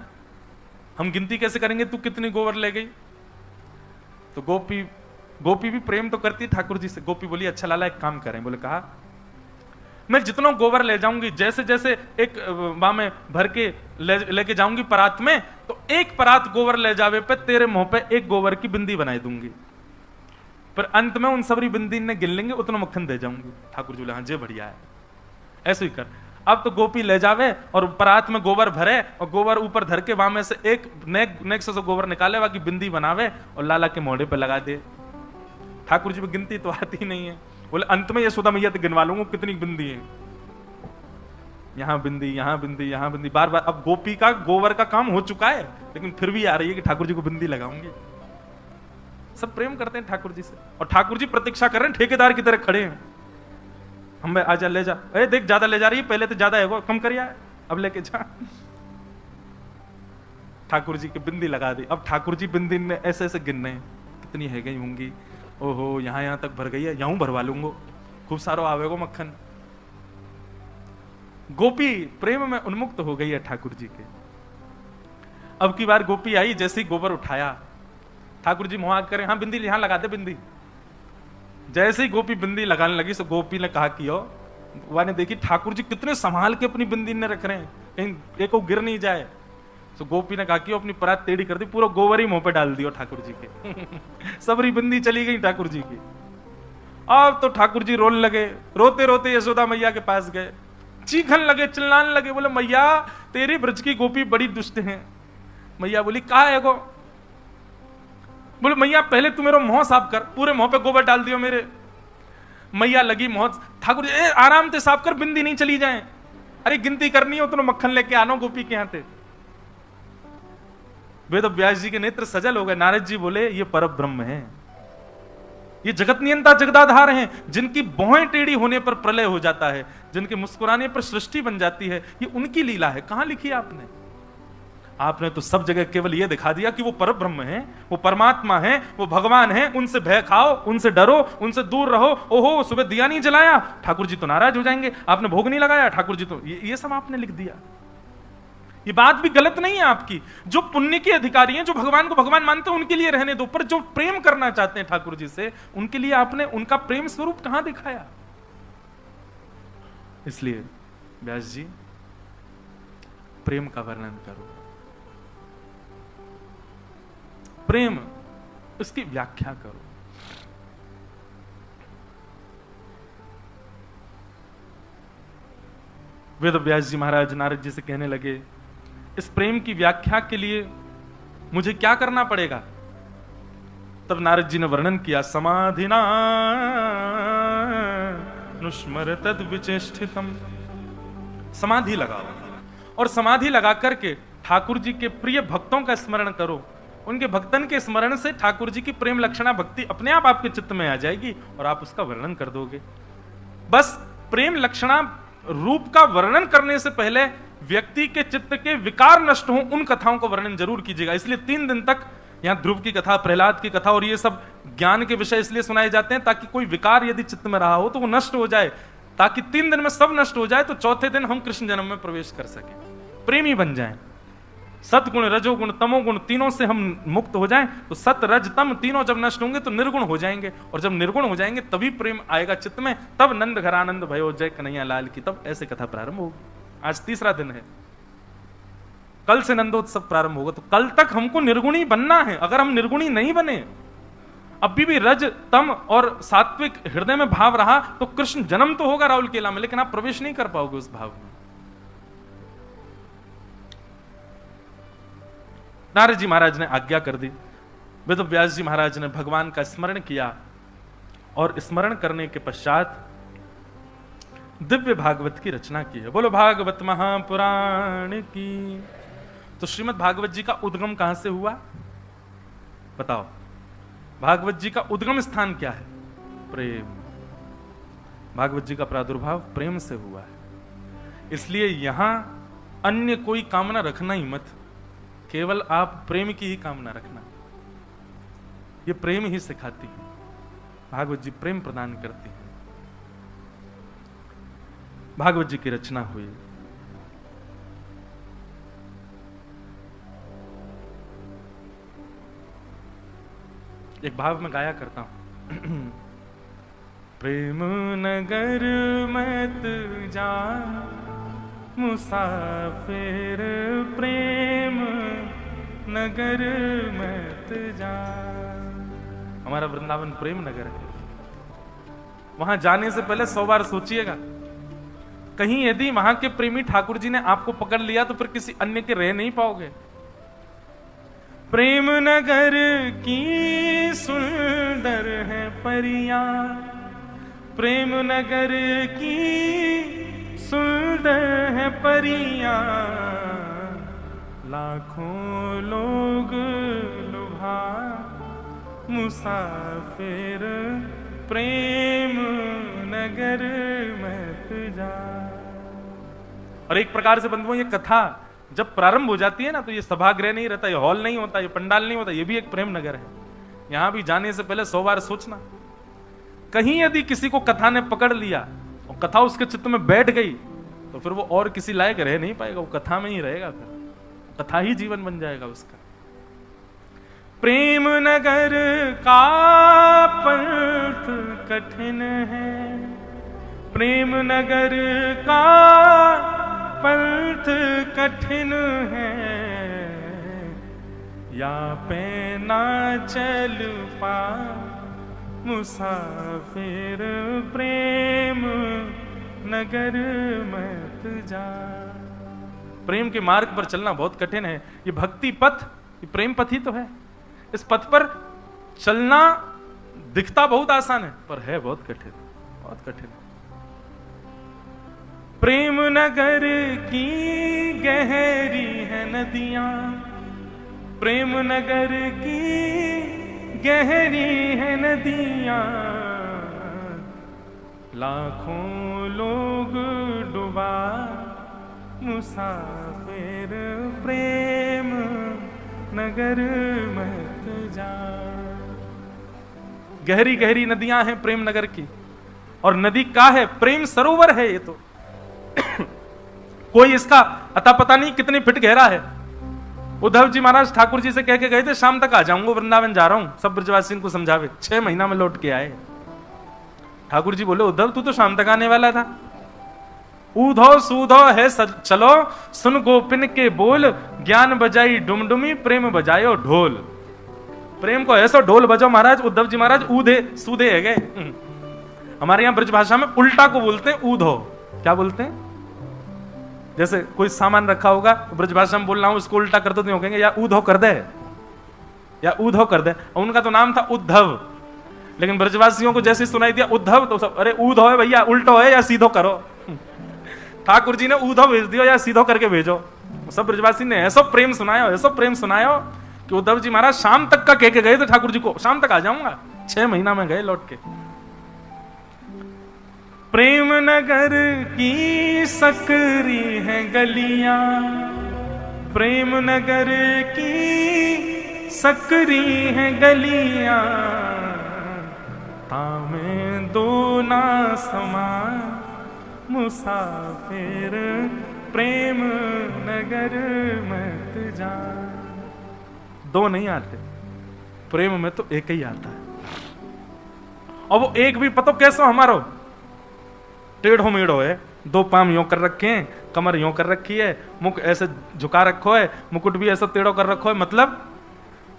हम गिनती कैसे करेंगे तू कितनी गोबर ले गई? तो गोपी भी प्रेम तो करती ठाकुर जी से। गोपी बोली अच्छा लाला एक काम करें। बोले कहा मैं जितना गोबर ले जाऊंगी, जैसे जैसे एक वहां में भर के लेके जाऊंगी परात में, तो एक परात गोबर ले जावे पे तेरे मुंह पे एक गोबर की बिंदी बनाई दूंगी, पर अंत में उन सबरी बिंदी ने गिन लेंगे, उतना मक्खन दे जाऊंगी। ठाकुर जी बोले हाँ जे बढ़िया है, ऐसे ही कर। अब तो गोपी ले जावे और परात में गोबर भरे और गोबर ऊपर धर के वहां में से एक नेक से गोबर निकाले, बाकी बिंदी बनावे और लाला के मोढ़े पे लगा दे। ठाकुर जी पे गिनती तो आती ही नहीं है। बोले अंत में यशोदा मैया तो गिनवा लूंगा कितनी बिंदी है, यहां बिंदी यहां बिंदी यहां बिंदी, बार बार। अब गोपी का गोबर का काम हो चुका है, लेकिन फिर भी आ रही है कि ठाकुर जी को बिंदी लगाऊंगी। सब प्रेम करते हैं ठाकुर जी से, और ठाकुर जी प्रतीक्षा कर रहे हैं, ठेकेदार की तरह खड़े हैं। हम आजा ले जा, अरे देख ज्यादा ले जा रही है, पहले तो ज्यादा है वो, कम करिए अब लेके जा। ठाकुर जी की बिंदी लगा दी। अब ठाकुर जी बिंदी में ऐसे ऐसे गिन रहे हैं कितनी है गई होंगी, ओहो यहां तक भर गई है, यहां भरवा लूंगो, खूब सारो आवेगो मक्खन। गोपी प्रेम में उन्मुक्त हो गई है ठाकुर जी के। अब की बार गोपी आई, जैसे ही गोबर उठाया, ठाकुर जी मुंह करे हाँ बिंदी यहां लगा दे बिंदी। जैसे ही गोपी बिंदी लगाने लगी, तो गोपी ने कहा कि वह ने देखी ठाकुर जी कितने संभाल के अपनी बिंदी ने रख रहे हैं, कहीं एक को गिर नहीं जाए। तो गोपी ने कहा कि अपनी परात टेढ़ी कर दी, पूरा गोबर ही मुंह पे डाल दियो ठाकुर जी के। सबरी बिंदी चली गई ठाकुर जी की। अब तो ठाकुर जी रोने लगे, रोते रोते यशोदा मैया के पास गए, चीखने लगे, चिल्लाने लगे, बोले मैया तेरी ब्रज की गोपी बड़ी दुष्ट है। मैया बोली कहा है गो? बोले मैया पहले तू मेरा मुंह साफ कर, पूरे मुंह पे गोबर डाल दियो मेरे। मैया लगी मुंह, ठाकुर जी आराम से साफ कर, बिंदी नहीं चली जाए। अरे गिनती करनी हो तो मक्खन लेके आना गोपी के यहां थे। वेद व्यास जी के नेत्र सजल हो गए। नारद जी बोले ये परम ब्रह्म है, ये जगत नियंता जगदाधार हैं, जिनकी भौहें टेढ़ी होने पर प्रलय हो जाता है, जिनके मुस्कुराने पर सृष्टि बन जाती है, ये उनकी लीला है। कहां लिखी आपने? आपने तो सब जगह केवल ये दिखा दिया कि वो परम ब्रह्म है, वो परमात्मा है, वो भगवान है, उनसे भय खाओ, उनसे डरो, उनसे दूर रहो। ओहो सुबह दिया नहीं जलाया, ठाकुर जी तो नाराज हो जाएंगे, आपने भोग नहीं लगाया, ठाकुर जी तो ये सब आपने लिख दिया। ये बात भी गलत नहीं है आपकी। जो पुण्य के अधिकारी हैं, जो भगवान को भगवान मानते हैं, उनके लिए रहने दो, पर जो प्रेम करना चाहते हैं ठाकुर जी से, उनके लिए आपने उनका प्रेम स्वरूप कहां दिखाया? इसलिए व्यास जी प्रेम का वर्णन करो, प्रेम उसकी व्याख्या करो। वेद व्यास जी महाराज नारद जी से कहने लगे इस प्रेम की व्याख्या के लिए मुझे क्या करना पड़ेगा? तब नारद जी ने वर्णन किया, समाधिना नुस्मर तद विचेष्टितम। समाधि लगाओ, और समाधि लगा करके ठाकुर जी के प्रिय भक्तों का स्मरण करो। उनके भक्तन के स्मरण से ठाकुर जी की प्रेम लक्षणा भक्ति अपने आप आपके चित्त में आ जाएगी और आप उसका वर्णन कर दोगे। बस प्रेम लक्षणा रूप का वर्णन करने से पहले व्यक्ति के चित्त के विकार नष्ट हो, उन कथाओं का वर्णन जरूर कीजिएगा। इसलिए 3 दिन तक यहां ध्रुव की कथा, प्रहलाद की कथा और ये सब ज्ञान के विषय इसलिए सुनाए जाते हैं ताकि कोई विकार यदि चित्त में रहा हो तो वो नष्ट हो जाए, ताकि 3 दिन में सब नष्ट हो जाए, तो चौथे दिन हम कृष्ण जन्म में प्रवेश कर सके, प्रेमी बन जाएं। सतगुण रजोगुण तमोगुण तीनों से हम मुक्त हो जाएं, तो सत रज तम तीनों जब नष्ट होंगे तो निर्गुण हो जाएंगे, और जब निर्गुण हो जाएंगे तभी प्रेम आएगा चित्त में, तब नंद घर आनंद भयो जय कन्हैया लाल की, तब ऐसे कथा प्रारंभ होगी। आज 3रा दिन है, कल से नंदोत्सव प्रारंभ होगा। तो कल तक हमको निर्गुणी बनना है। अगर हम निर्गुणी नहीं बने, अभी भी रज तम और सात्विक हृदय में भाव रहा, तो कृष्ण जन्म तो होगा राहुल केला में, लेकिन आप प्रवेश नहीं कर पाओगे उस भाव में। नारद जी महाराज ने आज्ञा कर दी। वेद व्यास जी महाराज ने भगवान का स्मरण किया, और स्मरण करने के पश्चात दिव्य भागवत की रचना की है। बोलो भागवत महापुराण की। तो श्रीमद् भागवत जी का उद्गम कहां से हुआ बताओ? भागवत जी का उद्गम स्थान क्या है? प्रेम। भागवत जी का प्रादुर्भाव प्रेम से हुआ है, इसलिए यहां अन्य कोई कामना रखना ही मत, केवल आप प्रेम की ही कामना रखना। ये प्रेम ही सिखाती है, भागवत जी प्रेम प्रदान करती है। भागवत जी की रचना हुई। एक भाव में गाया करता हूं। प्रेम नगर मत जा मुसाफिर, प्रेम नगर मत जा। हमारा वृंदावन प्रेम नगर है। वहां जाने से पहले 100 बार सोचिएगा, कहीं यदि वहां के प्रेमी ठाकुर जी ने आपको पकड़ लिया तो फिर किसी अन्य के रह नहीं पाओगे। प्रेम नगर की सुंदर है परियां, प्रेम नगर की सुंदर है परियां, लाखों लोग लुभा मुसाफिर, प्रेम नगर मत जा। और एक प्रकार से बंधुओं, ये कथा जब प्रारंभ हो जाती है ना, तो ये सभागृह नहीं रहता, ये हॉल नहीं होता, ये पंडाल नहीं होता, ये भी एक प्रेम नगर है। यहां भी जाने से पहले 100 बार सोचना। कहीं यदि किसी को कथा ने पकड़ लिया और कथा उसके चित्त में बैठ गई तो फिर वो और किसी लायक रह नहीं पाएगा, वो कथा में ही रहेगा, फिर कथा ही जीवन बन जाएगा उसका। प्रेम नगर का पंथ कठिन है, प्रेम नगर का पंथ कठिन है, या पे ना चल पा मुसाफिर, प्रेम नगर मत जा। प्रेम के मार्ग पर चलना बहुत कठिन है। ये भक्ति पथ, ये प्रेम पथ ही तो है। इस पथ पर चलना दिखता बहुत आसान है, पर है बहुत कठिन, बहुत कठिन। प्रेम नगर की गहरी है नदियां, प्रेम नगर की गहरी है नदियां, लाखों लोग डुबा मुसाफिर, प्रेम नगर मत जा। गहरी गहरी नदियां हैं प्रेम नगर की, और नदी का है प्रेम सरोवर है ये तो। कोई इसका अता पता नहीं कितनी फीट गहरा है। उद्धव जी महाराज ठाकुर जी से कह के गए थे, शाम तक आ जाऊंगा, वृंदावन जा रहा हूं, सब ब्रजवासियों को समझावे। 6 महीना में लौट के आए। ठाकुर जी बोले, उद्धव तू तो शाम तक आने वाला था। ऊधो सूधो है चलो, सुन गोपिन के बोल, ज्ञान बजाई डुमडुमी, प्रेम बजायो ढोल। प्रेम को ऐसा ढोल बजाओ महाराज। उद्धव जी महाराज ऊधे सूधे है गए। हमारे यहां ब्रज भाषा में उल्टा को बोलते हैं ऊधो। क्या बोलते हैं? जैसे कोई सामान रखा होगा तो ब्रजभाषा में बोल रहा हूं, उसको उल्टा कर दो तो कहेंगे या ऊधो कर दे, या ऊधो कर दे। उनका तो नाम था उद्धव, लेकिन ब्रजवासियों को जैसे सुनाई दिया उद्धव तो सब अरे ऊधो है भैया, उल्टो है या सीधो करो। ठाकुर जी ने ऊधो भेज दियो या सीधो करके भेजो। सब ब्रजवासी ने ऐसा प्रेम सुनाया, ऐसा प्रेम सुनाया कि उद्धव जी महाराज शाम तक का कह के गए थे ठाकुर जी को, शाम तक आ जाऊंगा। 6 महीना में गए लौट के। प्रेम नगर की सकरी है गलियां, प्रेम नगर की सकरी है गलियां, तामें दो ना समा मुसाफिर, प्रेम नगर मत जा। 2 नहीं आते, प्रेम में तो एक ही आता है। और वो एक भी पतो कैसो हमारो टेढ़ो मेढ़ो है। 2 पाम यूं कर रखे हैं, कमर यूं कर रखी है, मुख ऐसे झुका रखो है, मुकुट भी ऐसा टेढ़ो कर रखो है। मतलब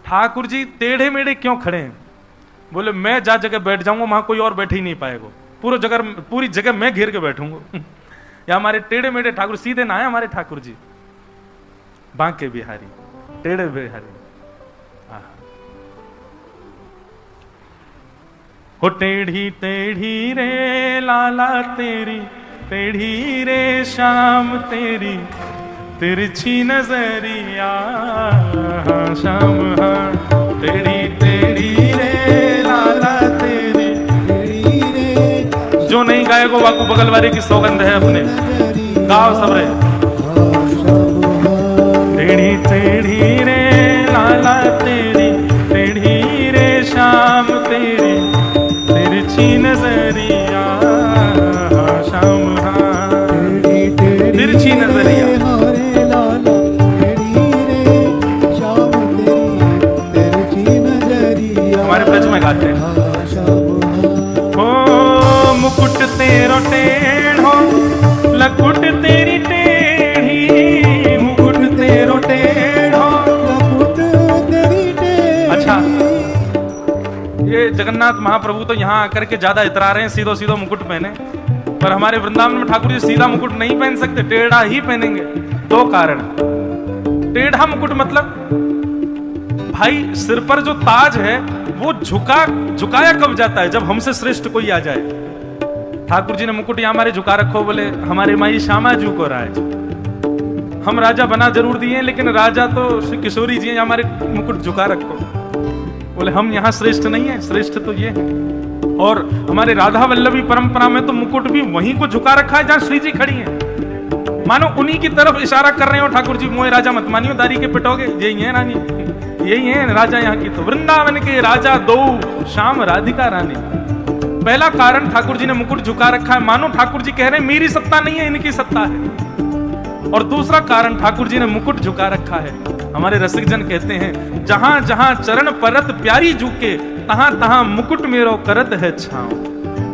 ठाकुर जी टेढ़े मेढ़े क्यों खड़े हैं? बोले मैं जा जगह बैठ जाऊंगा वहां कोई और बैठ ही नहीं पाएगा, पूरी जगह मैं घेर के बैठूंगा। या हमारे टेढ़े मेढ़े ठाकुर, सीधे ना है हमारे ठाकुर जी, बांके बिहारी, टेढ़े बिहारी। हो टेढ़ी टेढ़ी रे लाला तेरी, टेढ़ी रे शाम तेरी, तिरछी नजरिया शाम, हाँ टेढ़ी टेढ़ी रे लाला तेरी, गाएगो बाकू बगल वाले की सौगंध है अपने। गाओ सब रे। टेढ़ी टेढ़ी रे लाला तेरी, टेढ़ी रे शाम तेरी, तिरछी नजरिया शाम, तिरछी नजरिया। हमारे ब्रज में गाते हैं। ओ मुकुट तेरो टेढ़ो, लकुट तेरी टेढ़ी, मुकुट तेरो टेढ़ो, लकुट तेरी टेढ़ी। अच्छा, ये जगन्नाथ महाप्रभु तो यहाँ आकर के ज्यादा इतरा रहे हैं सीधो सीधो मुकुट पहने, पर हमारे वृंदावन में ठाकुर जी सीधा मुकुट नहीं पहन सकते, टेढ़ा ही पहनेंगे। दो कारण। टेढ़ा मुकुट मतलब भाई सिर पर जो ताज है वो झुकाया कब जाता है, जब हमसे श्रेष्ठ कोई आ जाए। ठाकुर जी ने मुकुट यहाँ हमारे झुका रखो, बोले हमारे माई श्यामा जू को राज। हम राजा बना जरूर दिए, लेकिन राजा तो श्री किशोरी जी हमारे मुकुट झुका रखो। बोले हम यहाँ श्रेष्ठ नहीं है, श्रेष्ठ तो ये है। और हमारे राधा वल्लभी परंपरा में तो मुकुट भी वहीं को झुका रखा है जहां श्री जी खड़ी हैं। मानो उन्हीं की तरफ इशारा कर रहे हो, ठाकुर जी मोए राजा मत मानियो, दारी के पिटोगे, यही है रानी, यही है राजा यहाँ की। तो वृंदावन के राजा दो, श्याम राधिका रानी। पहला कारण ठाकुर जी ने मुकुट झुका रखा है, मानो ठाकुर जी कह रहे हैं मेरी सत्ता नहीं है, इनकी सत्ता है। और दूसरा कारण ठाकुर जी ने मुकुट झुका रखा है, हमारे रसिक जन कहते हैं जहां जहां चरण परत प्यारी झुके, तहां तहां मुकुट मेरो करत है छांव।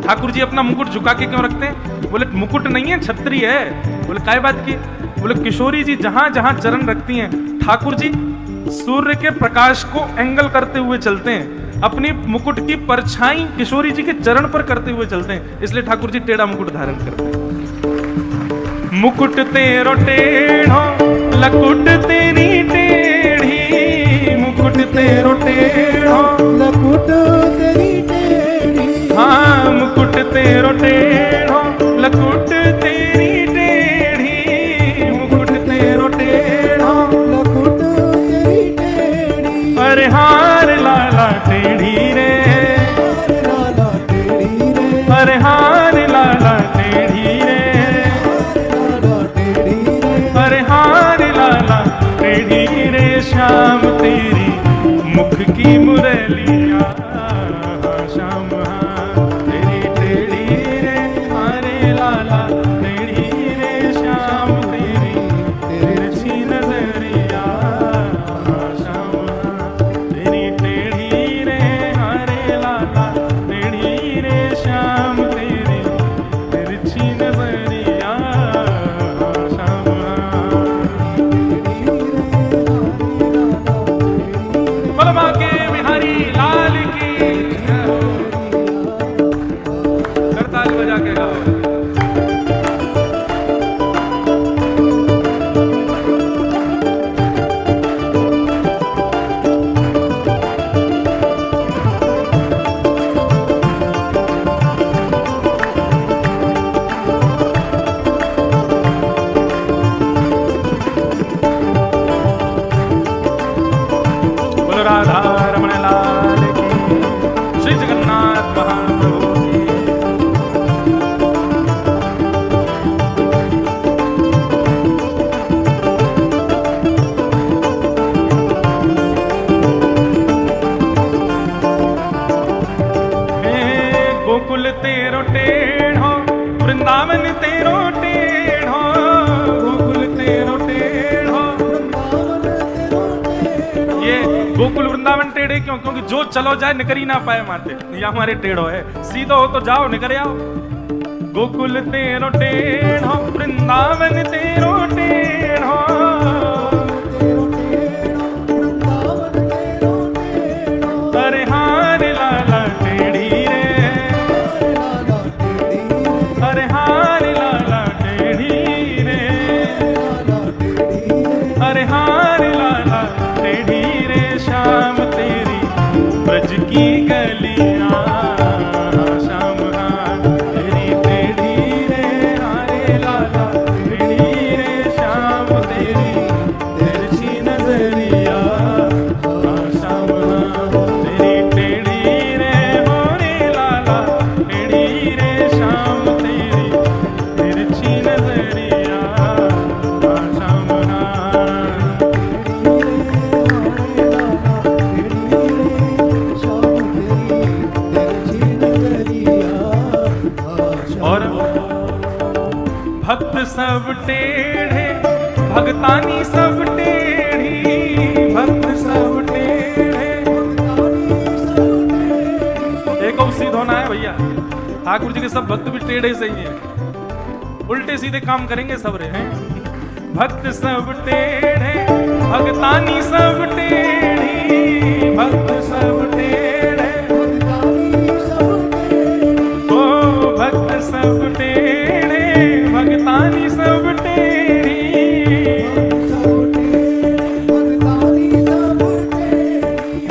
ठाकुर जी अपना मुकुट झुका के क्यों रखते हैं? बोले मुकुट नहीं है, छतरी है। बोले काय बात की? बोले किशोरी जी जहां जहां चरण रखती हैं, ठाकुर जी सूर्य के प्रकाश को एंगल करते हुए चलते हैं, अपनी मुकुट की परछाई किशोरी जी के चरण पर करते हुए चलते हैं, इसलिए ठाकुर जी टेढ़ा मुकुट धारण करते हैं। मुकुट तेरो टेढ़ो, लकुट तेरी टेढ़ी, मुकुट तेरो टेढ़ो, लकुट तेरी टेढ़ी। हाँ मुकुट तेरो टेढ़ो, लकुट तेरी टेढ़ी, मुकुट तेरो टेढ़ो, लकुट तेरी टेढ़ी। अरे हार लाला टेढ़ी रे, अरे हार लाला टेढ़ी रे, अरे हार लाला टेढ़ी रे, श्याम तेरी मुख की मुरलिया श्याम, तेरी टेढ़ी रे, अरे लाला टेढ़ी रे, श्याम तेरी तिरछी नजरिया श्याम, तेरी टेढ़ी रे, अरे लाला टेढ़ी रे, श्याम तेरी तिरछी नजरिया श्याम। बलमा के बिहारी लाल की, करताल बजा के गाओ। बोलो राधा रमण लाल की, श्री जगन्नाथ महाप्रभु की। गोकुल तेरो टेढ़ो, वृंदावन तेरो टेढ़ो, गोकुल तेरो टेढ़ो। ये गोकुल वृंदावन टेढ़े क्यों? क्योंकि जो चलो जाए निकर ही ना पाए माते, ये हमारे टेढ़ो है। सीधो हो तो जाओ, निकरे आओ। गोकुल तेरो टेढ़ो, वृंदावन तेरो टेढ़ो, अरे हार लाला टेढ़ी रे, अरे हार लाला टेढ़ी रे, अरे हार लाला टेढ़ी रे, श्याम तेरी ब्रज की गलियां श्याम, तेरी टेढ़ी रे, अरे लाला टेढ़ी रे, श्याम तेरी तिरछी नजरिया श्याम, तेरी टेढ़ी रे, मोरे लाला टेढ़ी रे, श्याम तेरी सब टेढ़ी, भक्त सब टेढ़े। एक और सीधा होना है भैया, ठाकुर जी के सब भक्त भी टेढ़े से ही हैं, उल्टे सीधे काम करेंगे सब रे हैं। भक्त सब टेढ़े, भक्तानी सब टेढ़ी, भक्त सब टेढ़े, ओ भक्त सब टेढ़े, भक्तानी सब टेढ़ी।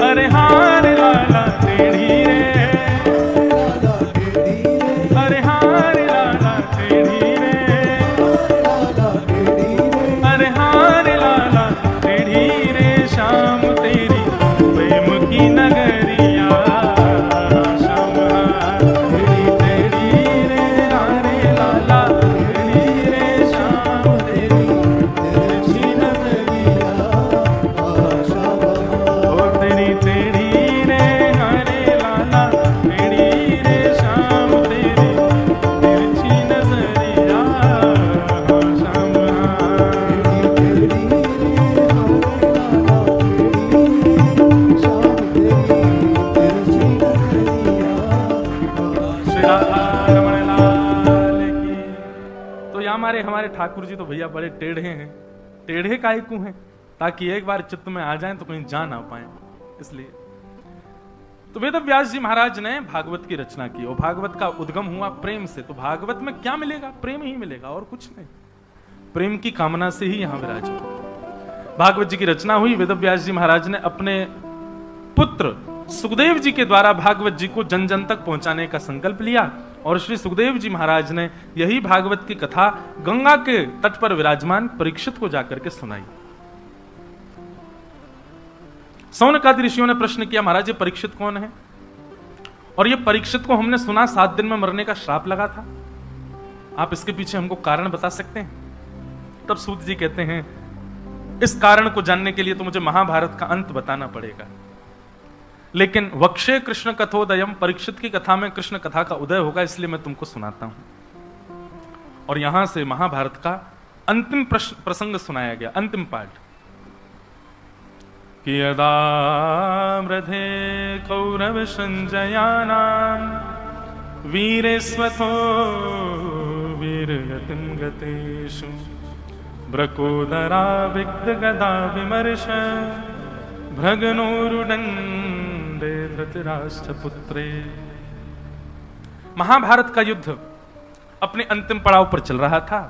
अरे हार लाला टेढ़ी रे, अरे हार लाला टेढ़ी रे, अरे हार लाला टेढ़ी रे, शाम तेरी प्रेम की नगरिया, शाम तेरी टेढ़ी रे, हारे लाला टेढ़ी रे, शाम तेरी तिरछी नगरिया, ओ तेरी टेढ़ी रे, हारे लाला टेढ़ी रे, शाम तेरी तिरछी नजरिया, शाम श्री राधा रमण लाल की। तो यहाँ हमारे ठाकुर जी तो भैया बड़े टेढ़े हैं, टेढ़े काहे को हैं, ताकि एक बार चित्त में आ जाएं तो कहीं जा ना पाए, इसलिए। तो वेद व्यास जी महाराज ने भागवत की रचना की, और भागवत का उद्गम हुआ प्रेम से। तो भागवत में क्या मिलेगा? प्रेम ही मिलेगा, और कुछ नहीं। प्रेम की कामना से ही यहां विराज हुआ। भागवत जी की रचना हुई। वेद व्यास जी महाराज ने अपने पुत्र सुखदेव जी के द्वारा भागवत जी को जन जन तक पहुंचाने का संकल्प लिया, और श्री सुखदेव जी महाराज ने यही भागवत की कथा गंगा के तट पर विराजमान परीक्षित को जाकर के सुनाई। सौनकादि ऋषियों ने प्रश्न किया, महाराज ये परीक्षित कौन है? और ये परीक्षित को हमने सुना 7 दिन में मरने का श्राप लगा था, आप इसके पीछे हमको कारण बता सकते हैं? तब सूत जी कहते हैं, इस कारण को जानने के लिए तो मुझे महाभारत का अंत बताना पड़ेगा, लेकिन वक्षे कृष्ण कथोदयम, परीक्षित की कथा में कृष्ण कथा का उदय होगा, इसलिए मैं तुमको सुनाता हूं। और यहां से महाभारत का अंतिम प्रसंग सुनाया गया, अंतिम पाठ। कि यदा मृधे कौरव संजयानां वीरेस्वथो वीरगतिं गतेषु ब्रकोदरा विग्ध गदा विमर्श भ्रगनोरुदंडे धृतराष्ट्र पुत्रे। महाभारत का युद्ध अपने अंतिम पड़ाव पर चल रहा था,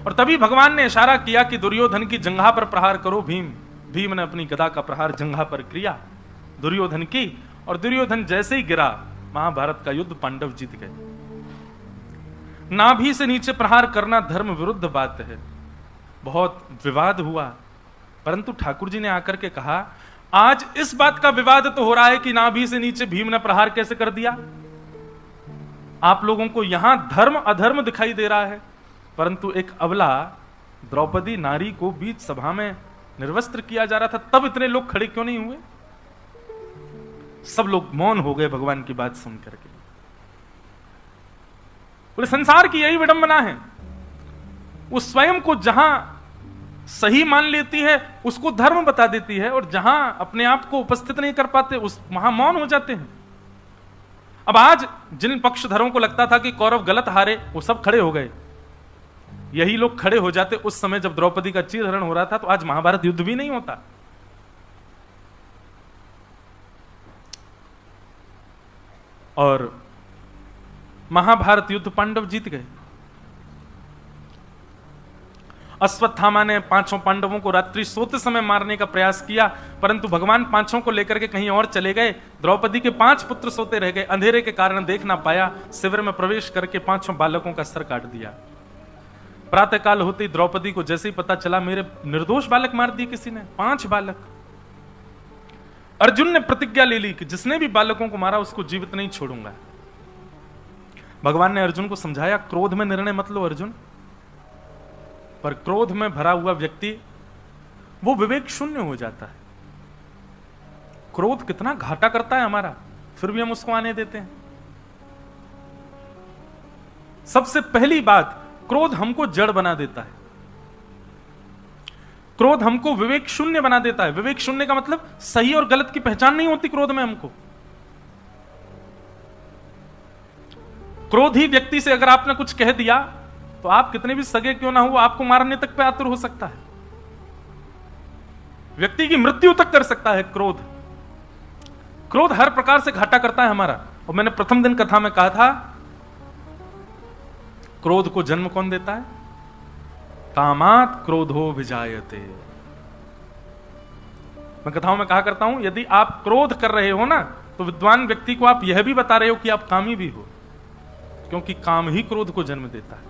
और तभी भगवान ने इशारा किया कि दुर्योधन की जंघा पर प्रहार करो। भीम ने अपनी गदा का प्रहार जंघा पर किया दुर्योधन की, और दुर्योधन जैसे ही गिरा, महाभारत का युद्ध पांडव जीत गए। नाभि से नीचे प्रहार करना धर्म विरुद्ध बात है, बहुत विवाद हुआ, परंतु ठाकुर जी ने आकर के कहा, आज इस बात का विवाद तो हो रहा है कि नाभि से नीचे भीम ने प्रहार कैसे कर दिया। आप लोगों को यहां धर्म अधर्म दिखाई दे रहा है, परंतु एक अबला द्रौपदी नारी को बीच सभा में निर्वस्त्र किया जा रहा था, तब इतने लोग खड़े क्यों नहीं हुए? सब लोग मौन हो गए भगवान की बात सुन करके। पूरे संसार की यही विडंबना है, वो स्वयं को जहां सही मान लेती है उसको धर्म बता देती है, और जहां अपने आप को उपस्थित नहीं कर पाते उस वहां मौन हो जाते हैं। अब आज जिन पक्षधरों को लगता था कि कौरव गलत हारे, वो सब खड़े हो गए। यही लोग खड़े हो जाते उस समय जब द्रौपदी का चीरहरण हो रहा था, तो आज महाभारत युद्ध भी नहीं होता। और महाभारत युद्ध पांडव जीत गए। अश्वत्थामा ने 5 पांडवों को रात्रि सोते समय मारने का प्रयास किया, परंतु भगवान 5 को लेकर के कहीं और चले गए। द्रौपदी के 5 पुत्र सोते रह गए, अंधेरे के कारण देख ना पाया। शिविर में प्रवेश करके 5 बालकों का सर काट दिया। प्रातःकाल होते ही द्रौपदी को जैसे ही पता चला, मेरे निर्दोष बालक मार दिए किसी ने, 5 बालक। अर्जुन ने प्रतिज्ञा ले ली कि जिसने भी बालकों को मारा उसको जीवित नहीं छोड़ूंगा। भगवान ने अर्जुन को समझाया, क्रोध में निर्णय मत लो अर्जुन। पर क्रोध में भरा हुआ व्यक्ति वो विवेक शून्य हो जाता है। क्रोध कितना घाटा करता है हमारा, फिर भी हम उसको आने देते हैं। सबसे पहली बात, क्रोध हमको जड़ बना देता है। क्रोध हमको विवेक शून्य बना देता है। विवेक शून्य का मतलब सही और गलत की पहचान नहीं होती क्रोध में हमको। क्रोधी व्यक्ति से अगर आपने कुछ कह दिया तो आप कितने भी सगे क्यों ना हो, आपको मारने तक पे आतुर हो सकता है, व्यक्ति की मृत्यु तक कर सकता है क्रोध। क्रोध हर प्रकार से घाटा करता है हमारा। और मैंने प्रथम दिन कथा में कहा था, क्रोध को जन्म कौन देता है? कामात क्रोधो विजायते। मैं कथाओं में कहा करता हूं, यदि आप क्रोध कर रहे हो ना, तो विद्वान व्यक्ति को आप यह भी बता रहे हो कि आप कामी भी हो, क्योंकि काम ही क्रोध को जन्म देता है।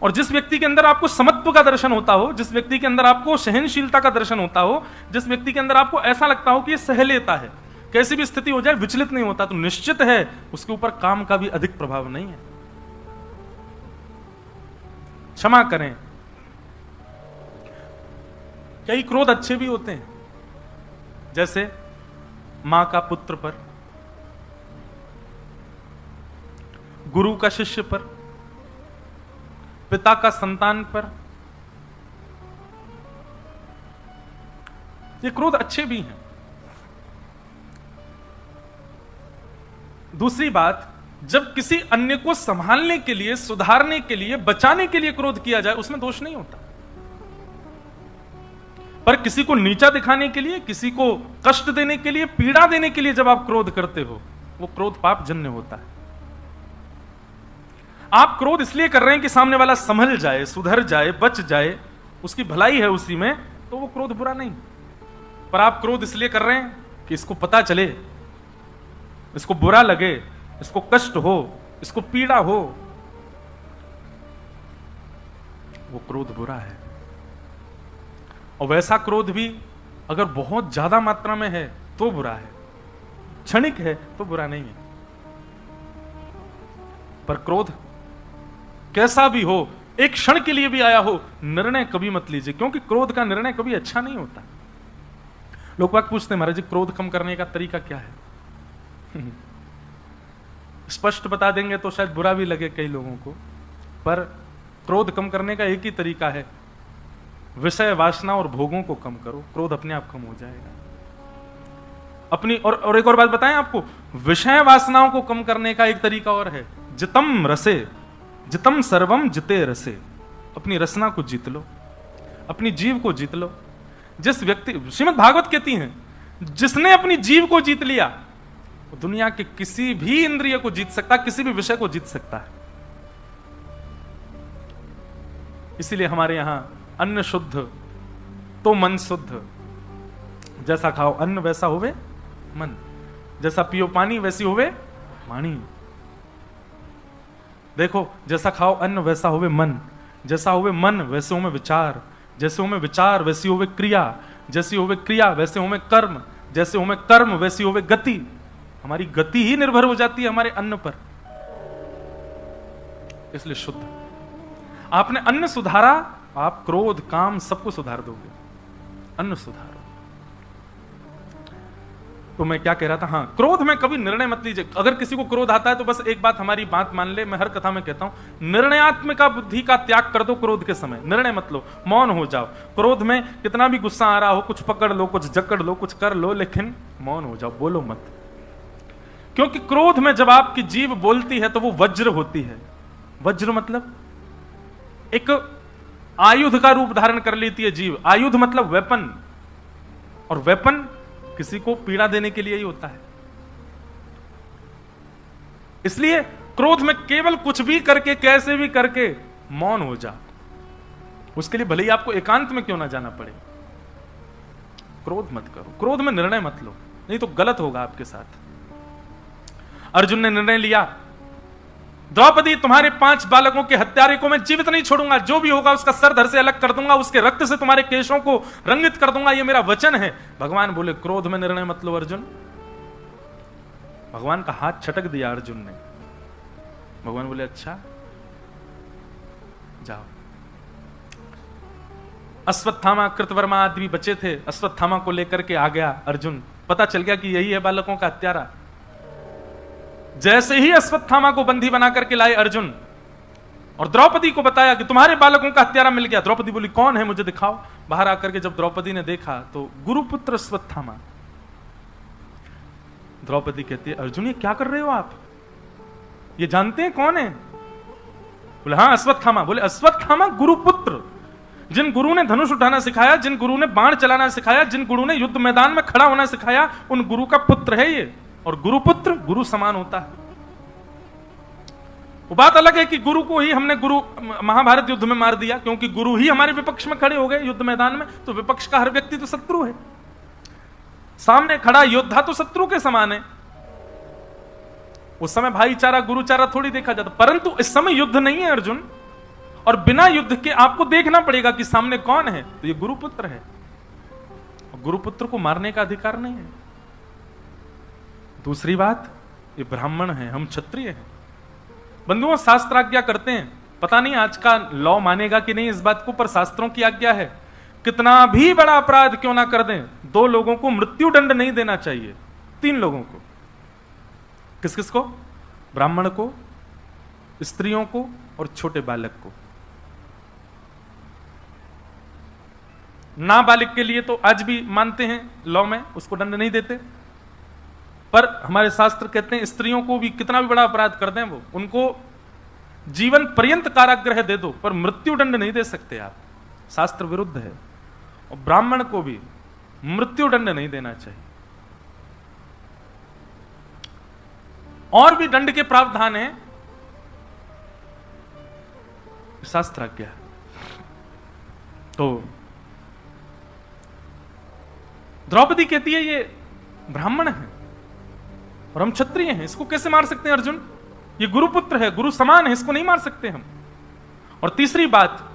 और जिस व्यक्ति के अंदर आपको समत्व का दर्शन होता हो, जिस व्यक्ति के अंदर आपको सहनशीलता का दर्शन होता हो, जिस व्यक्ति के अंदर आपको ऐसा लगता हो कि ये सह लेता है, कैसी भी स्थिति हो जाए विचलित नहीं होता, तो निश्चित है उसके ऊपर काम का भी अधिक प्रभाव नहीं है। क्षमा करें। कई क्रोध अच्छे भी होते हैं, जैसे मां का पुत्र पर, गुरु का शिष्य पर, पिता का संतान पर, ये क्रोध अच्छे भी हैं। दूसरी बात, जब किसी अन्य को संभालने के लिए, सुधारने के लिए, बचाने के लिए क्रोध किया जाए, उसमें दोष नहीं होता। पर किसी को नीचा दिखाने के लिए, किसी को कष्ट देने के लिए, पीड़ा देने के लिए जब आप क्रोध करते हो, वो क्रोध पाप जन्य होता है। आप क्रोध इसलिए कर रहे हैं कि सामने वाला संभल जाए, सुधर जाए, बच जाए, उसकी भलाई है उसी में, तो वो क्रोध बुरा नहीं। पर आप क्रोध इसलिए कर रहे हैं कि इसको पता चले, इसको बुरा लगे, इसको कष्ट हो, इसको पीड़ा हो, वो क्रोध बुरा है। और वैसा क्रोध भी अगर बहुत ज्यादा मात्रा में है तो बुरा है, क्षणिक है तो बुरा नहीं है। पर क्रोध कैसा भी हो, एक क्षण के लिए भी आया हो, निर्णय कभी मत लीजिए, क्योंकि क्रोध का निर्णय कभी अच्छा नहीं होता। लोग बात पूछते हैं, महाराज जी क्रोध कम करने का तरीका क्या है? स्पष्ट बता देंगे तो शायद बुरा भी लगे कई लोगों को, पर क्रोध कम करने का एक ही तरीका है, विषय वासना और भोगों को कम करो, क्रोध अपने आप कम हो जाएगा। अपनी और एक और बात बताएं आपको, विषय वासनाओं को कम करने का एक तरीका और है, जितम रसे, जितम सर्वम जिते रसे। अपनी रसना को जीत लो, अपनी जीव को जीत लो। जिस व्यक्ति, श्रीमद् भागवत कहती हैं, जिसने अपनी जीव को जीत लिया वो दुनिया के किसी भी इंद्रिय को जीत सकता, किसी भी विषय को जीत सकता है। इसीलिए हमारे यहां अन्न शुद्ध तो मन शुद्ध, जैसा खाओ अन्न वैसा होवे मन, जैसा पियो पानी वैसी होवे वाणी। देखो, जैसा खाओ अन्न वैसा होवे मन, जैसा होवे मन वैसे होवे विचार, जैसे होवे विचार वैसी होवे क्रिया, जैसी होवे क्रिया वैसे होवे कर्म, जैसे होवे कर्म वैसी होवे गति। हमारी गति ही निर्भर हो जाती है हमारे अन्न पर, इसलिए शुद्ध। आपने अन्न सुधारा, आप क्रोध काम सबको सुधार दोगे। अन्न सुधारो। तो मैं क्या कह रहा था, हाँ, क्रोध में कभी निर्णय मत लीजिए। अगर किसी को क्रोध आता है तो बस एक बात, हमारी बात मान ले। मैं हर कथा में कहता हूं, निर्णयात्मक बुद्धि का त्याग कर दो। क्रोध के समय निर्णय मत लो, मौन हो जाओ। क्रोध में कितना भी गुस्सा आ रहा हो, कुछ पकड़ लो, कुछ जकड़ लो, कुछ कर लो, लेकिन मौन हो जाओ, बोलो मत। क्योंकि क्रोध में जब आपकी जीभ बोलती है तो वो वज्र होती है। वज्र मतलब एक आयुध का रूप धारण कर लेती है जीभ। आयुध मतलब वेपन, और वेपन किसी को पीड़ा देने के लिए ही होता है। इसलिए क्रोध में केवल कुछ भी करके, कैसे भी करके मौन हो जा। उसके लिए भले ही आपको एकांत में क्यों ना जाना पड़े, क्रोध मत करो। क्रोध में निर्णय मत लो, नहीं तो गलत होगा आपके साथ। अर्जुन ने निर्णय लिया, द्रौपदी तुम्हारे 5 बालकों के हत्यारे को मैं जीवित नहीं छोड़ूंगा, जो भी होगा उसका सर धड़ से अलग कर दूंगा, उसके रक्त से तुम्हारे केशों को रंगित कर दूंगा, ये मेरा वचन है। भगवान बोले क्रोध में निर्णय मत लो अर्जुन। भगवान का हाथ छटक दिया अर्जुन ने। भगवान बोले अच्छा जाओ। अश्वत्थामा कृतवर्मा आदि बचे थे, अश्वत्थामा को लेकर के आ गया अर्जुन। पता चल गया कि यही है बालकों का हत्यारा। जैसे ही अश्वत्थामा को बंदी बना करके लाए अर्जुन, और द्रौपदी को बताया कि तुम्हारे बालकों का हत्यारा मिल गया। द्रौपदी बोली कौन है, मुझे दिखाओ। बाहर आकर के जब द्रौपदी ने देखा तो गुरुपुत्र अश्वत्थामा। द्रौपदी कहती है, अर्जुन ये क्या कर रहे हो आप? ये जानते हैं कौन है? बोले हाँ अश्वत्थामा। बोले अश्वत्थामा गुरुपुत्र, जिन गुरु ने धनुष उठाना सिखाया, जिन गुरु ने बाण चलाना सिखाया, जिन गुरु ने युद्ध मैदान में खड़ा होना सिखाया, उन गुरु का पुत्र है ये। और गुरुपुत्र गुरु समान होता है। वो बात अलग है कि गुरु को ही हमने गुरु महाभारत युद्ध में मार दिया, क्योंकि गुरु ही हमारे विपक्ष में खड़े हो गए युद्ध मैदान में, तो विपक्ष का हर व्यक्ति तो शत्रु है। सामने खड़ा योद्धा तो शत्रु के समान है। उस समय भाईचारा गुरुचारा थोड़ी देखा जाता, परंतु इस समय युद्ध नहीं है अर्जुन, और बिना युद्ध के आपको देखना पड़ेगा कि सामने कौन है। तो ये गुरुपुत्र है, और गुरुपुत्र को मारने का अधिकार नहीं है। दूसरी बात, ये ब्राह्मण है, हम क्षत्रिय हैं। बंधुओं, शास्त्र आज्ञा करते हैं, पता नहीं आज का लॉ मानेगा कि नहीं इस बात को, पर शास्त्रों की आज्ञा है, कितना भी बड़ा अपराध क्यों ना कर दें, 2 लोगों को मृत्यु दंड नहीं देना चाहिए, 3 लोगों को। किस किस को? ब्राह्मण को, स्त्रियों को और छोटे बालक को। नाबालिग के लिए तो आज भी मानते हैं लॉ में, उसको दंड नहीं देते, पर हमारे शास्त्र कहते हैं स्त्रियों को भी कितना भी बड़ा अपराध कर दें वो, उनको जीवन पर्यंत कारागृह दे दो, पर मृत्यु दंड नहीं दे सकते आप, शास्त्र विरुद्ध है। और ब्राह्मण को भी मृत्यु दंड नहीं देना चाहिए। और भी दंड के प्रावधान है, शास्त्र आज्ञा। तो द्रौपदी कहती है ये ब्राह्मण है और हम क्षत्रिय हैं, इसको कैसे मार सकते हैं अर्जुन? ये गुरुपुत्र है, गुरु समान है, इसको नहीं मार सकते हम। और तीसरी बात,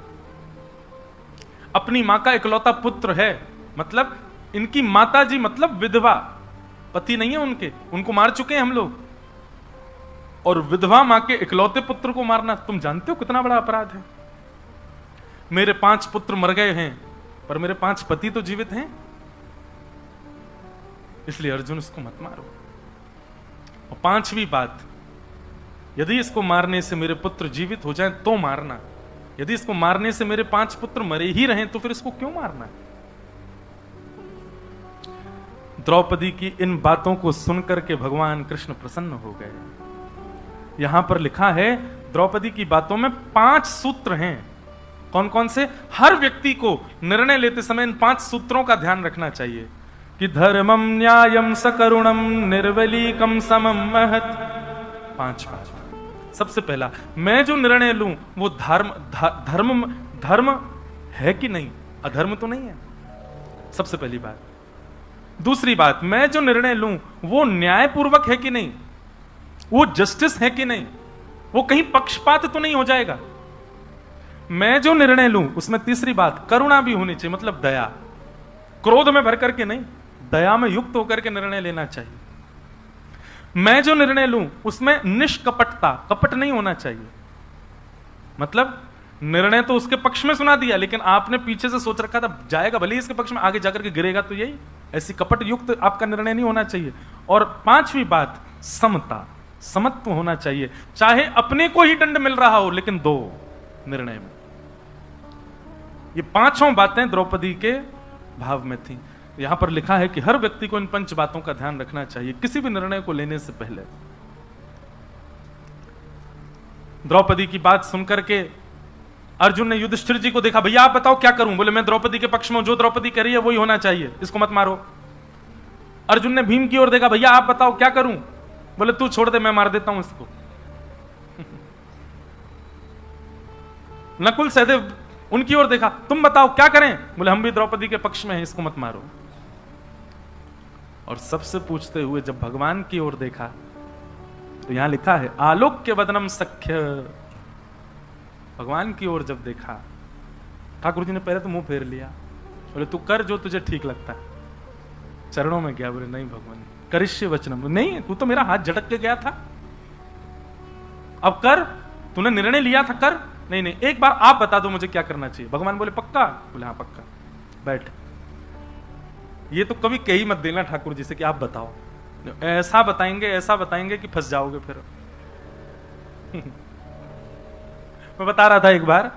अपनी मां का इकलौता पुत्र है, मतलब इनकी माता जी मतलब विधवा, पति नहीं है उनके, उनको मार चुके हैं हम लोग। और विधवा मां के इकलौते पुत्र को मारना, तुम जानते हो कितना बड़ा अपराध है। मेरे 5 पुत्र मर गए हैं, पर मेरे 5 पति तो जीवित हैं, इसलिए अर्जुन इसको मत मारो। और 5वीं बात, यदि इसको मारने से मेरे पुत्र जीवित हो जाएं तो मारना, यदि इसको मारने से मेरे 5 पुत्र मरे ही रहें तो फिर इसको क्यों मारना? द्रौपदी की इन बातों को सुनकर के भगवान कृष्ण प्रसन्न हो गए। यहां पर लिखा है द्रौपदी की बातों में 5 सूत्र हैं। कौन कौन से? हर व्यक्ति को निर्णय लेते समय इन 5 सूत्रों का ध्यान रखना चाहिए कि धर्मम न्यायम सकरुणम निर्वलीकम समम महत। 5। सबसे पहला, मैं जो निर्णय लूं वो धर्म है कि नहीं, अधर्म तो नहीं है, सबसे पहली बात। दूसरी बात, मैं जो निर्णय लूं वो न्यायपूर्वक है कि नहीं, वो जस्टिस है कि नहीं, वो कहीं पक्षपात तो नहीं हो जाएगा। मैं जो निर्णय लूं उसमें तीसरी बात, करुणा भी होनी चाहिए, मतलब दया, क्रोध में भर करके नहीं, दया में युक्त होकर के निर्णय लेना चाहिए। मैं जो निर्णय लूं उसमें निष्कपटता, कपट नहीं होना चाहिए, मतलब निर्णय तो उसके पक्ष में सुना दिया, लेकिन आपने पीछे से सोच रखा था जाएगा भले इसके पक्ष में, आगे जाकर के गिरेगा तो यही, ऐसी कपट युक्त आपका निर्णय नहीं होना चाहिए। और 5वीं बात, समता, समत्व होना चाहिए, चाहे अपने को ही दंड मिल रहा हो लेकिन 2 निर्णय में। ये 5 बातें द्रौपदी के भाव में थी। यहां पर लिखा है कि हर व्यक्ति को इन 5 बातों का ध्यान रखना चाहिए किसी भी निर्णय को लेने से पहले। द्रौपदी की बात सुनकर के अर्जुन ने युधिष्ठिर जी को देखा, भैया आप बताओ क्या करूं? बोले मैं द्रौपदी के पक्ष में हूं, जो द्रौपदी कह रही है वही होना चाहिए, इसको मत मारो। अर्जुन ने भीम की ओर देखा, भैया आप बताओ क्या करूं? बोले तू छोड़ दे, मैं मार देता हूं इसको। नकुल सहदेव उनकी ओर देखा, तुम बताओ क्या करें? बोले हम भी द्रौपदी के पक्ष में हैं, इसको मत मारो। और सबसे पूछते हुए जब भगवान की ओर देखा तो यहां लिखा है आलोक्य वदनम सख्य। भगवान की ओर जब देखा, ठाकुर जी ने पहले तो मुंह फेर लिया, बोले तू कर जो तुझे ठीक लगता है। चरणों में गया, बोले नहीं भगवान, करिष्य वचनम, नहीं तू तो मेरा हाथ झटक के गया था, अब कर, तूने निर्णय लिया था कर। नहीं नहीं, एक बार आप बता दो मुझे क्या करना चाहिए। भगवान बोले पक्का? बोले हाँ पक्का, बैठ। ये तो कभी कही मत देना ठाकुर जी से कि आप बताओ, ऐसा बताएंगे कि फंस जाओगे फिर। मैं बता रहा था एक बार,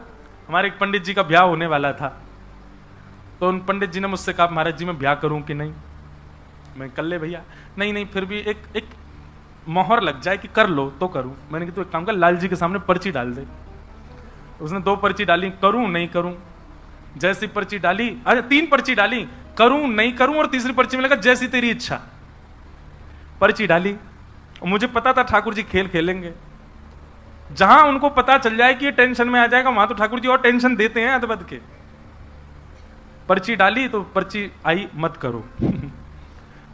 हमारे एक पंडित जी का ब्याह होने वाला था, तो उन पंडित जी ने मुझसे कहा महाराज जी मैं ब्याह करूं कि नहीं। मैं कर ले भैया। नहीं नहीं फिर भी एक मोहर लग जाए कि कर लो तो करूं। मैंने कहा तो एक काम कर, लाल जी के सामने पर्ची डाल दे। उसने 2 पर्ची डाली, करूं नहीं करूं। जैसी पर्ची डाली, अरे 3 पर्ची डाली, करूं नहीं करूं, और तीसरी पर्ची में लगा जैसी तेरी इच्छा। पर्ची डाली, और मुझे पता था ठाकुर जी खेल खेलेंगे। जहां उनको पता चल जाए कि ये टेंशन में आ जाएगा, वहां तो ठाकुर जी और टेंशन देते हैं अदबद के। पर्ची डाली तो पर्ची आई मत करो।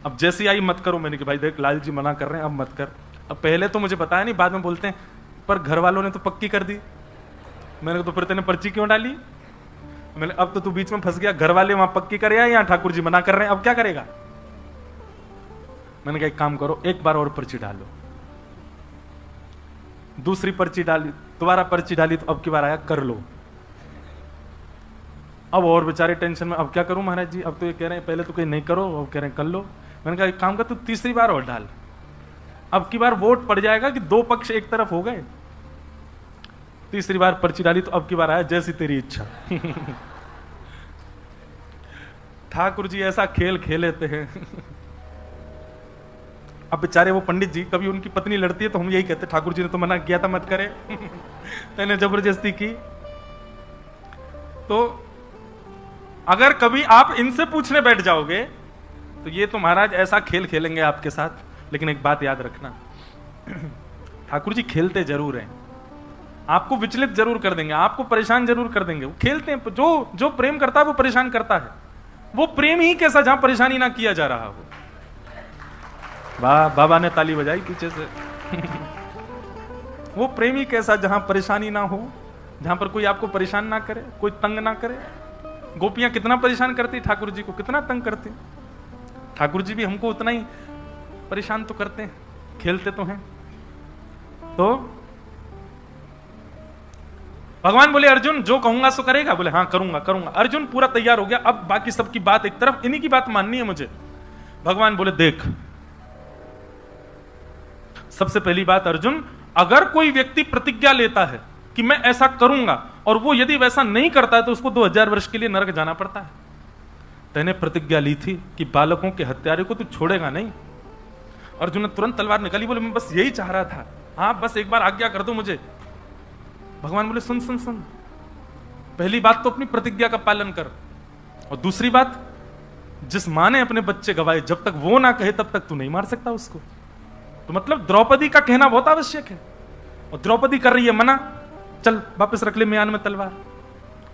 अब जैसी आई मत करो, मैंने कहा भाई देख लाल जी मना कर रहे हैं, अब मत कर। अब पहले तो मुझे बताया नहीं, बाद में बोलते हैं पर घर वालों ने तो पक्की कर दी। मैंने कहा तो फिर तेने पर्ची क्यों डाली? मैंने अब तो तू बीच में फंस गया, घर वाले वहां पक्की करे या यहाँ ठाकुर जी मना कर रहे हैं, अब क्या करेगा? मैंने कहा एक काम करो, एक बार और पर्ची डालो। दूसरी पर्ची डाली, दोबारा पर्ची डाली, तो अब की बार आया कर लो। अब और बेचारे टेंशन में, अब क्या करूं महाराज जी, अब तो ये कह रहे हैं पहले तो कहीं नहीं करो, अब कह रहे हैं कर लो। मैंने कहा एक काम कर, तू तीसरी बार और डाल। अब की बार वोट पड़ जाएगा कि 2 पक्ष एक तरफ हो गए। तीसरी बार पर्ची डाली तो अब की बार आया जैसी तेरी इच्छा। ठाकुर जी ऐसा खेल खेलेते हैं। अब बेचारे वो पंडित जी, कभी उनकी पत्नी लड़ती है तो हम यही कहते ठाकुर जी ने तो मना किया था मत करे। मैंने जबरदस्ती की। तो अगर कभी आप इनसे पूछने बैठ जाओगे तो ये तो महाराज ऐसा खेल खेलेंगे आपके साथ। लेकिन एक बात याद रखना, ठाकुर जी खेलते जरूर हैं, आपको विचलित जरूर कर देंगे, आपको परेशान जरूर कर देंगे। वो खेलते हैं, जो प्रेम करता है वो परेशान करता है। वो प्रेम ही कैसा जहां परेशानी ना किया जा रहा हो। वाह, बाबा ने ताली बजाई पीछे से। वो प्रेम ही कैसा जहां परेशानी ना हो, जहां पर कोई आपको परेशान ना करे, कोई तंग ना करे। गोपियां कितना परेशान करती ठाकुर जी को, कितना तंग करती। ठाकुर जी भी हमको उतना ही परेशान तो करते हैं, खेलते तो हैं। तो भगवान बोले अर्जुन जो कहूंगा सो करेगा? बोले हाँ करूंगा करूंगा। अर्जुन पूरा तैयार हो गया, अब बाकी सबकी बात एक तरफ, इन्हीं की बात माननी है मुझे। भगवान बोले देख, सबसे पहली बात अर्जुन, अगर कोई व्यक्ति प्रतिज्ञा लेता है कि मैं ऐसा करूंगा और वो यदि वैसा नहीं करता है तो उसको 2000 वर्ष के लिए नरक जाना पड़ता है। तैने प्रतिज्ञा ली थी कि बालकों के हत्यारे को तू छोड़ेगा नहीं। अर्जुन ने तुरंत तलवार निकाली, बोले मैं बस यही चाह रहा था, हाँ बस एक बार आज्ञा कर दो मुझे। भगवान बोले सुन सुन सुन, पहली बात तो अपनी प्रतिज्ञा का पालन कर, और दूसरी बात, जिस मां ने अपने बच्चे गवाए जब तक वो ना कहे तब तक तू नहीं मार सकता उसको। तो मतलब द्रौपदी का कहना बहुत आवश्यक है, और द्रौपदी कर रही है मना, चल वापस रख ले म्यान में तलवार।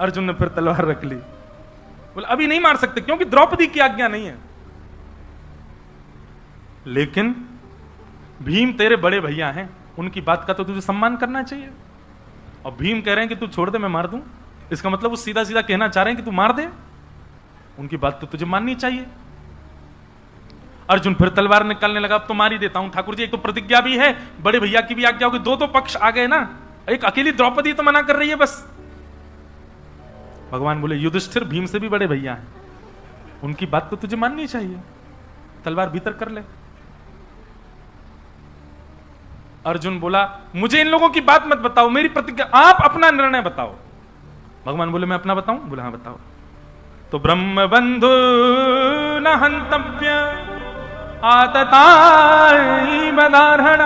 अर्जुन ने फिर तलवार रख ली, बोले अभी नहीं मार सकते क्योंकि द्रौपदी की आज्ञा नहीं है। लेकिन भीम तेरे बड़े भैया हैं, उनकी बात का तो तुझे सम्मान करना चाहिए। और भीम कह रहे हैं कि तू छोड़ दे मैं मार दूं, इसका मतलब वो सीधा सीधा कहना चाह रहे हैं कि तू मार दे, उनकी बात तो तुझे माननी चाहिए। अर्जुन फिर तलवार निकालने लगा, अब तो मार ही देता हूं ठाकुर जी, एक तो प्रतिज्ञा भी है, बड़े भैया की भी आज्ञा होगी, दो पक्ष आ गए ना, एक अकेली द्रौपदी तो मना कर रही है बस। भगवान बोले युधिष्ठिर भीम से भी बड़े भैया हैं, उनकी बात तो तुझे माननी चाहिए, तलवार भीतर कर ले। अर्जुन बोला मुझे इन लोगों की बात मत बताओ, मेरी प्रतिज्ञा, आप अपना निर्णय बताओ। भगवान बोले मैं अपना बताऊं? बोला हाँ बताओ। तो ब्रह्म बंधु न हंतव्य आतताई बदारहण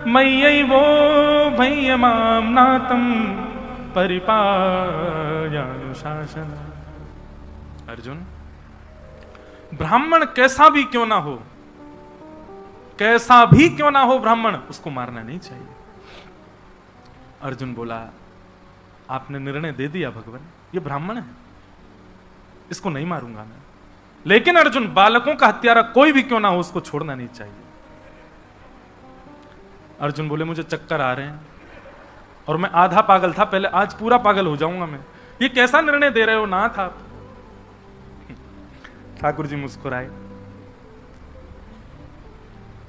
मय्यै वो भय्य माम नातम परिपायानुशासन। अर्जुन, ब्राह्मण कैसा भी क्यों ना हो, कैसा भी क्यों ना हो ब्राह्मण, उसको मारना नहीं चाहिए। अर्जुन बोला आपने निर्णय दे दिया भगवान, ये ब्राह्मण है, इसको नहीं मारूंगा मैं। लेकिन अर्जुन, बालकों का हत्यारा कोई भी क्यों ना हो उसको छोड़ना नहीं चाहिए। अर्जुन बोले मुझे चक्कर आ रहे हैं और मैं आधा पागल था पहले, आज पूरा पागल हो जाऊंगा मैं, ये कैसा निर्णय दे रहे हो नाथ आप? ठाकुर जी मुस्कुराए।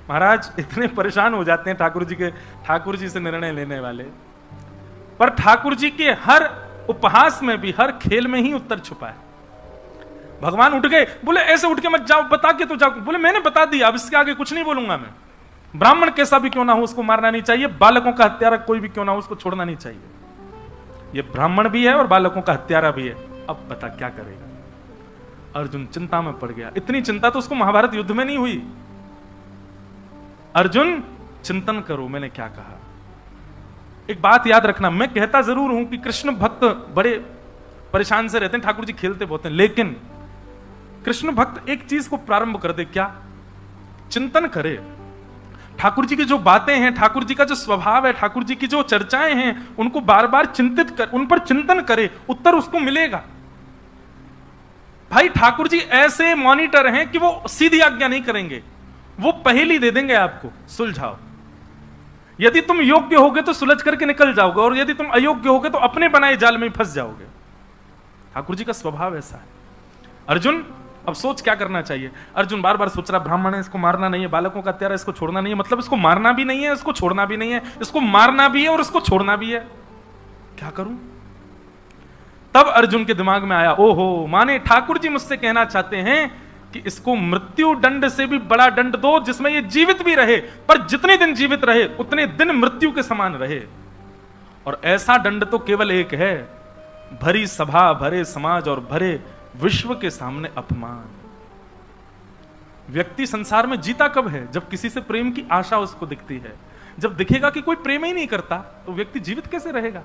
महाराज इतने परेशान हो जाते हैं ठाकुर जी से निर्णय लेने वाले, पर ठाकुर जी के हर उपहास में भी, हर खेल में ही उत्तर छुपा है। भगवान उठ गए, बोले ऐसे उठ के मत जाओ, बता के तो जाओ। बोले मैंने बता दिया, अब इसके आगे कुछ नहीं बोलूंगा मैं। ब्राह्मण कैसा भी क्यों ना हो उसको मारना नहीं चाहिए, बालकों का हत्यारा कोई भी क्यों ना हो उसको छोड़ना नहीं चाहिए। ये ब्राह्मण भी है और बालकों का हत्यारा भी है, अब बता क्या करेगा? अर्जुन चिंता में पड़ गया। इतनी चिंता तो उसको महाभारत युद्ध में नहीं हुई। अर्जुन चिंतन करो मैंने क्या कहा। एक बात याद रखना, मैं कहता जरूर हूं कि कृष्ण भक्त बड़े परेशान से रहते हैं, ठाकुर जी खेलते बहुत हैं, लेकिन कृष्ण भक्त एक चीज को प्रारंभ कर दे, क्या? चिंतन करे। ठाकुर जी की जो बातें हैं, ठाकुर जी का जो स्वभाव है, ठाकुर जी की जो चर्चाएं हैं, उनको बार बार चिंतित कर, उन पर चिंतन करे, उत्तर उसको मिलेगा। भाई ठाकुर जी ऐसे मॉनिटर हैं कि वो सीधी आज्ञा नहीं करेंगे, वो पहेली दे देंगे आपको, सुलझाओ। यदि तुम योग्य होगे तो सुलझ करके निकल जाओगे, और यदि तुम अयोग्य होगे तो अपने बनाए जाल में फंस जाओगे। ठाकुर जी का स्वभाव ऐसा है। अर्जुन अब सोच क्या करना चाहिए। अर्जुन बार बार सोच रहा, ब्राह्मण है, इसको मारना नहीं है, बालकों का त्याग, इसको छोड़ना नहीं है, मतलब इसको मारना भी नहीं है, इसको छोड़ना भी नहीं है, इसको मारना भी है और इसको छोड़ना भी है, क्या करूं? तब अर्जुन के दिमाग में आया, ओहो, माने ठाकुर जी मुझसे कहना चाहते हैं कि इसको मृत्यु दंड से भी बड़ा दंड दो, जिसमें ये जीवित भी रहे, पर जितने दिन जीवित रहे उतने दिन मृत्यु के समान रहे। और ऐसा दंड तो केवल एक है, भरी सभा, भरे समाज और भरे विश्व के सामने अपमान। व्यक्ति संसार में जीता कब है? जब किसी से प्रेम की आशा उसको दिखती है। जब दिखेगा कि कोई प्रेम ही नहीं करता तो व्यक्ति जीवित कैसे रहेगा?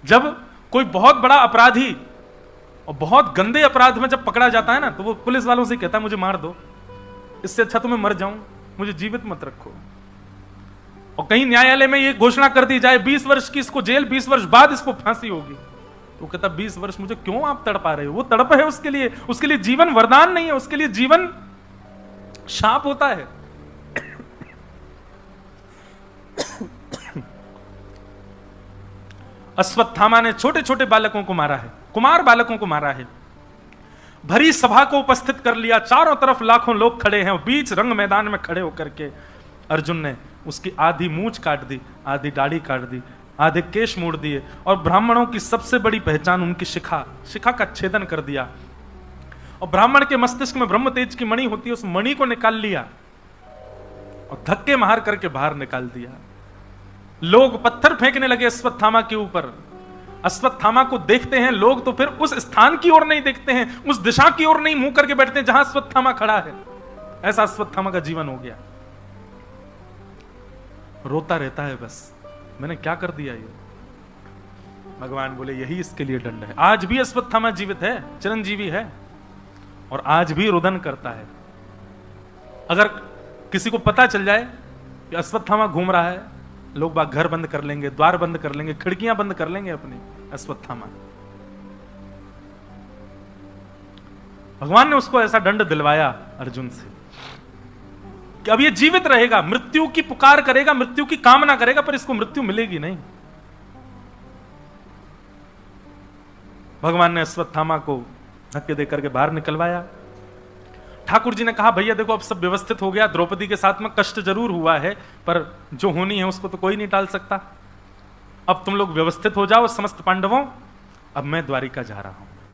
जब कोई बहुत बड़ा अपराधी और बहुत गंदे अपराध में जब पकड़ा जाता है ना, तो वो पुलिस वालों से कहता है मुझे मार दो, इससे अच्छा तो मैं मर जाऊं, मुझे जीवित मत रखो। और कहीं न्यायालय में ये घोषणा कर दी जाए 20 वर्ष की इसको जेल, 20 वर्ष बाद इसको फांसी होगी, तो कहता 20 वर्ष मुझे क्यों आप तड़पा रहे हो? वो तड़प है उसके लिए जीवन वरदान नहीं है, उसके लिए जीवन शाप होता है। अश्वत्थामा ने छोटे छोटे बालकों को मारा है, कुमार बालकों को मारा है, भरी सभा को उपस्थित कर लिया, चारों तरफ लाखों लोग खड़े हैं, बीच रंग मैदान में खड़े होकर के अर्जुन ने उसकी आधी मूंछ काट दी, आधी दाढ़ी काट दी, आधे केश मोड़ दिए, और ब्राह्मणों की सबसे बड़ी पहचान उनकी शिखा का छेदन कर दिया। और ब्राह्मण के मस्तिष्क में ब्रह्म तेज की मणि होती है, उस मणि को निकाल लिया और धक्के मार करके बाहर निकाल दिया। लोग पत्थर फेंकने लगे अश्वत्थामा के ऊपर। अश्वत्थामा को देखते हैं लोग तो फिर उस स्थान की ओर नहीं देखते हैं, उस दिशा की ओर नहीं मुंह करके बैठते हैं जहां अश्वत्थामा खड़ा है। ऐसा अश्वत्थामा का जीवन हो गया, रोता रहता है बस, मैंने क्या कर दिया ये। भगवान बोले यही इसके लिए दंड है। आज भी अश्वत्थामा जीवित है, चिरंजीवी है, और आज भी रुदन करता है। अगर किसी को पता चल जाए कि अश्वत्थामा घूम रहा है, लोग बाग घर बंद कर लेंगे, द्वार बंद कर लेंगे, खिड़कियां बंद कर लेंगे अपनी। अश्वत्थामा, भगवान ने उसको ऐसा दंड दिलवाया अर्जुन से कि अब ये जीवित रहेगा, मृत्यु की पुकार करेगा, मृत्यु की कामना करेगा, पर इसको मृत्यु मिलेगी नहीं। भगवान ने अश्वत्थामा को धक्के देकर के बाहर निकलवाया। ठाकुर जी ने कहा भैया देखो अब सब व्यवस्थित हो गया, द्रौपदी के साथ में कष्ट जरूर हुआ है, पर जो होनी है उसको तो कोई नहीं टाल सकता। अब तुम लोग व्यवस्थित हो जाओ समस्त पांडवों, अब मैं द्वारिका जा रहा हूं।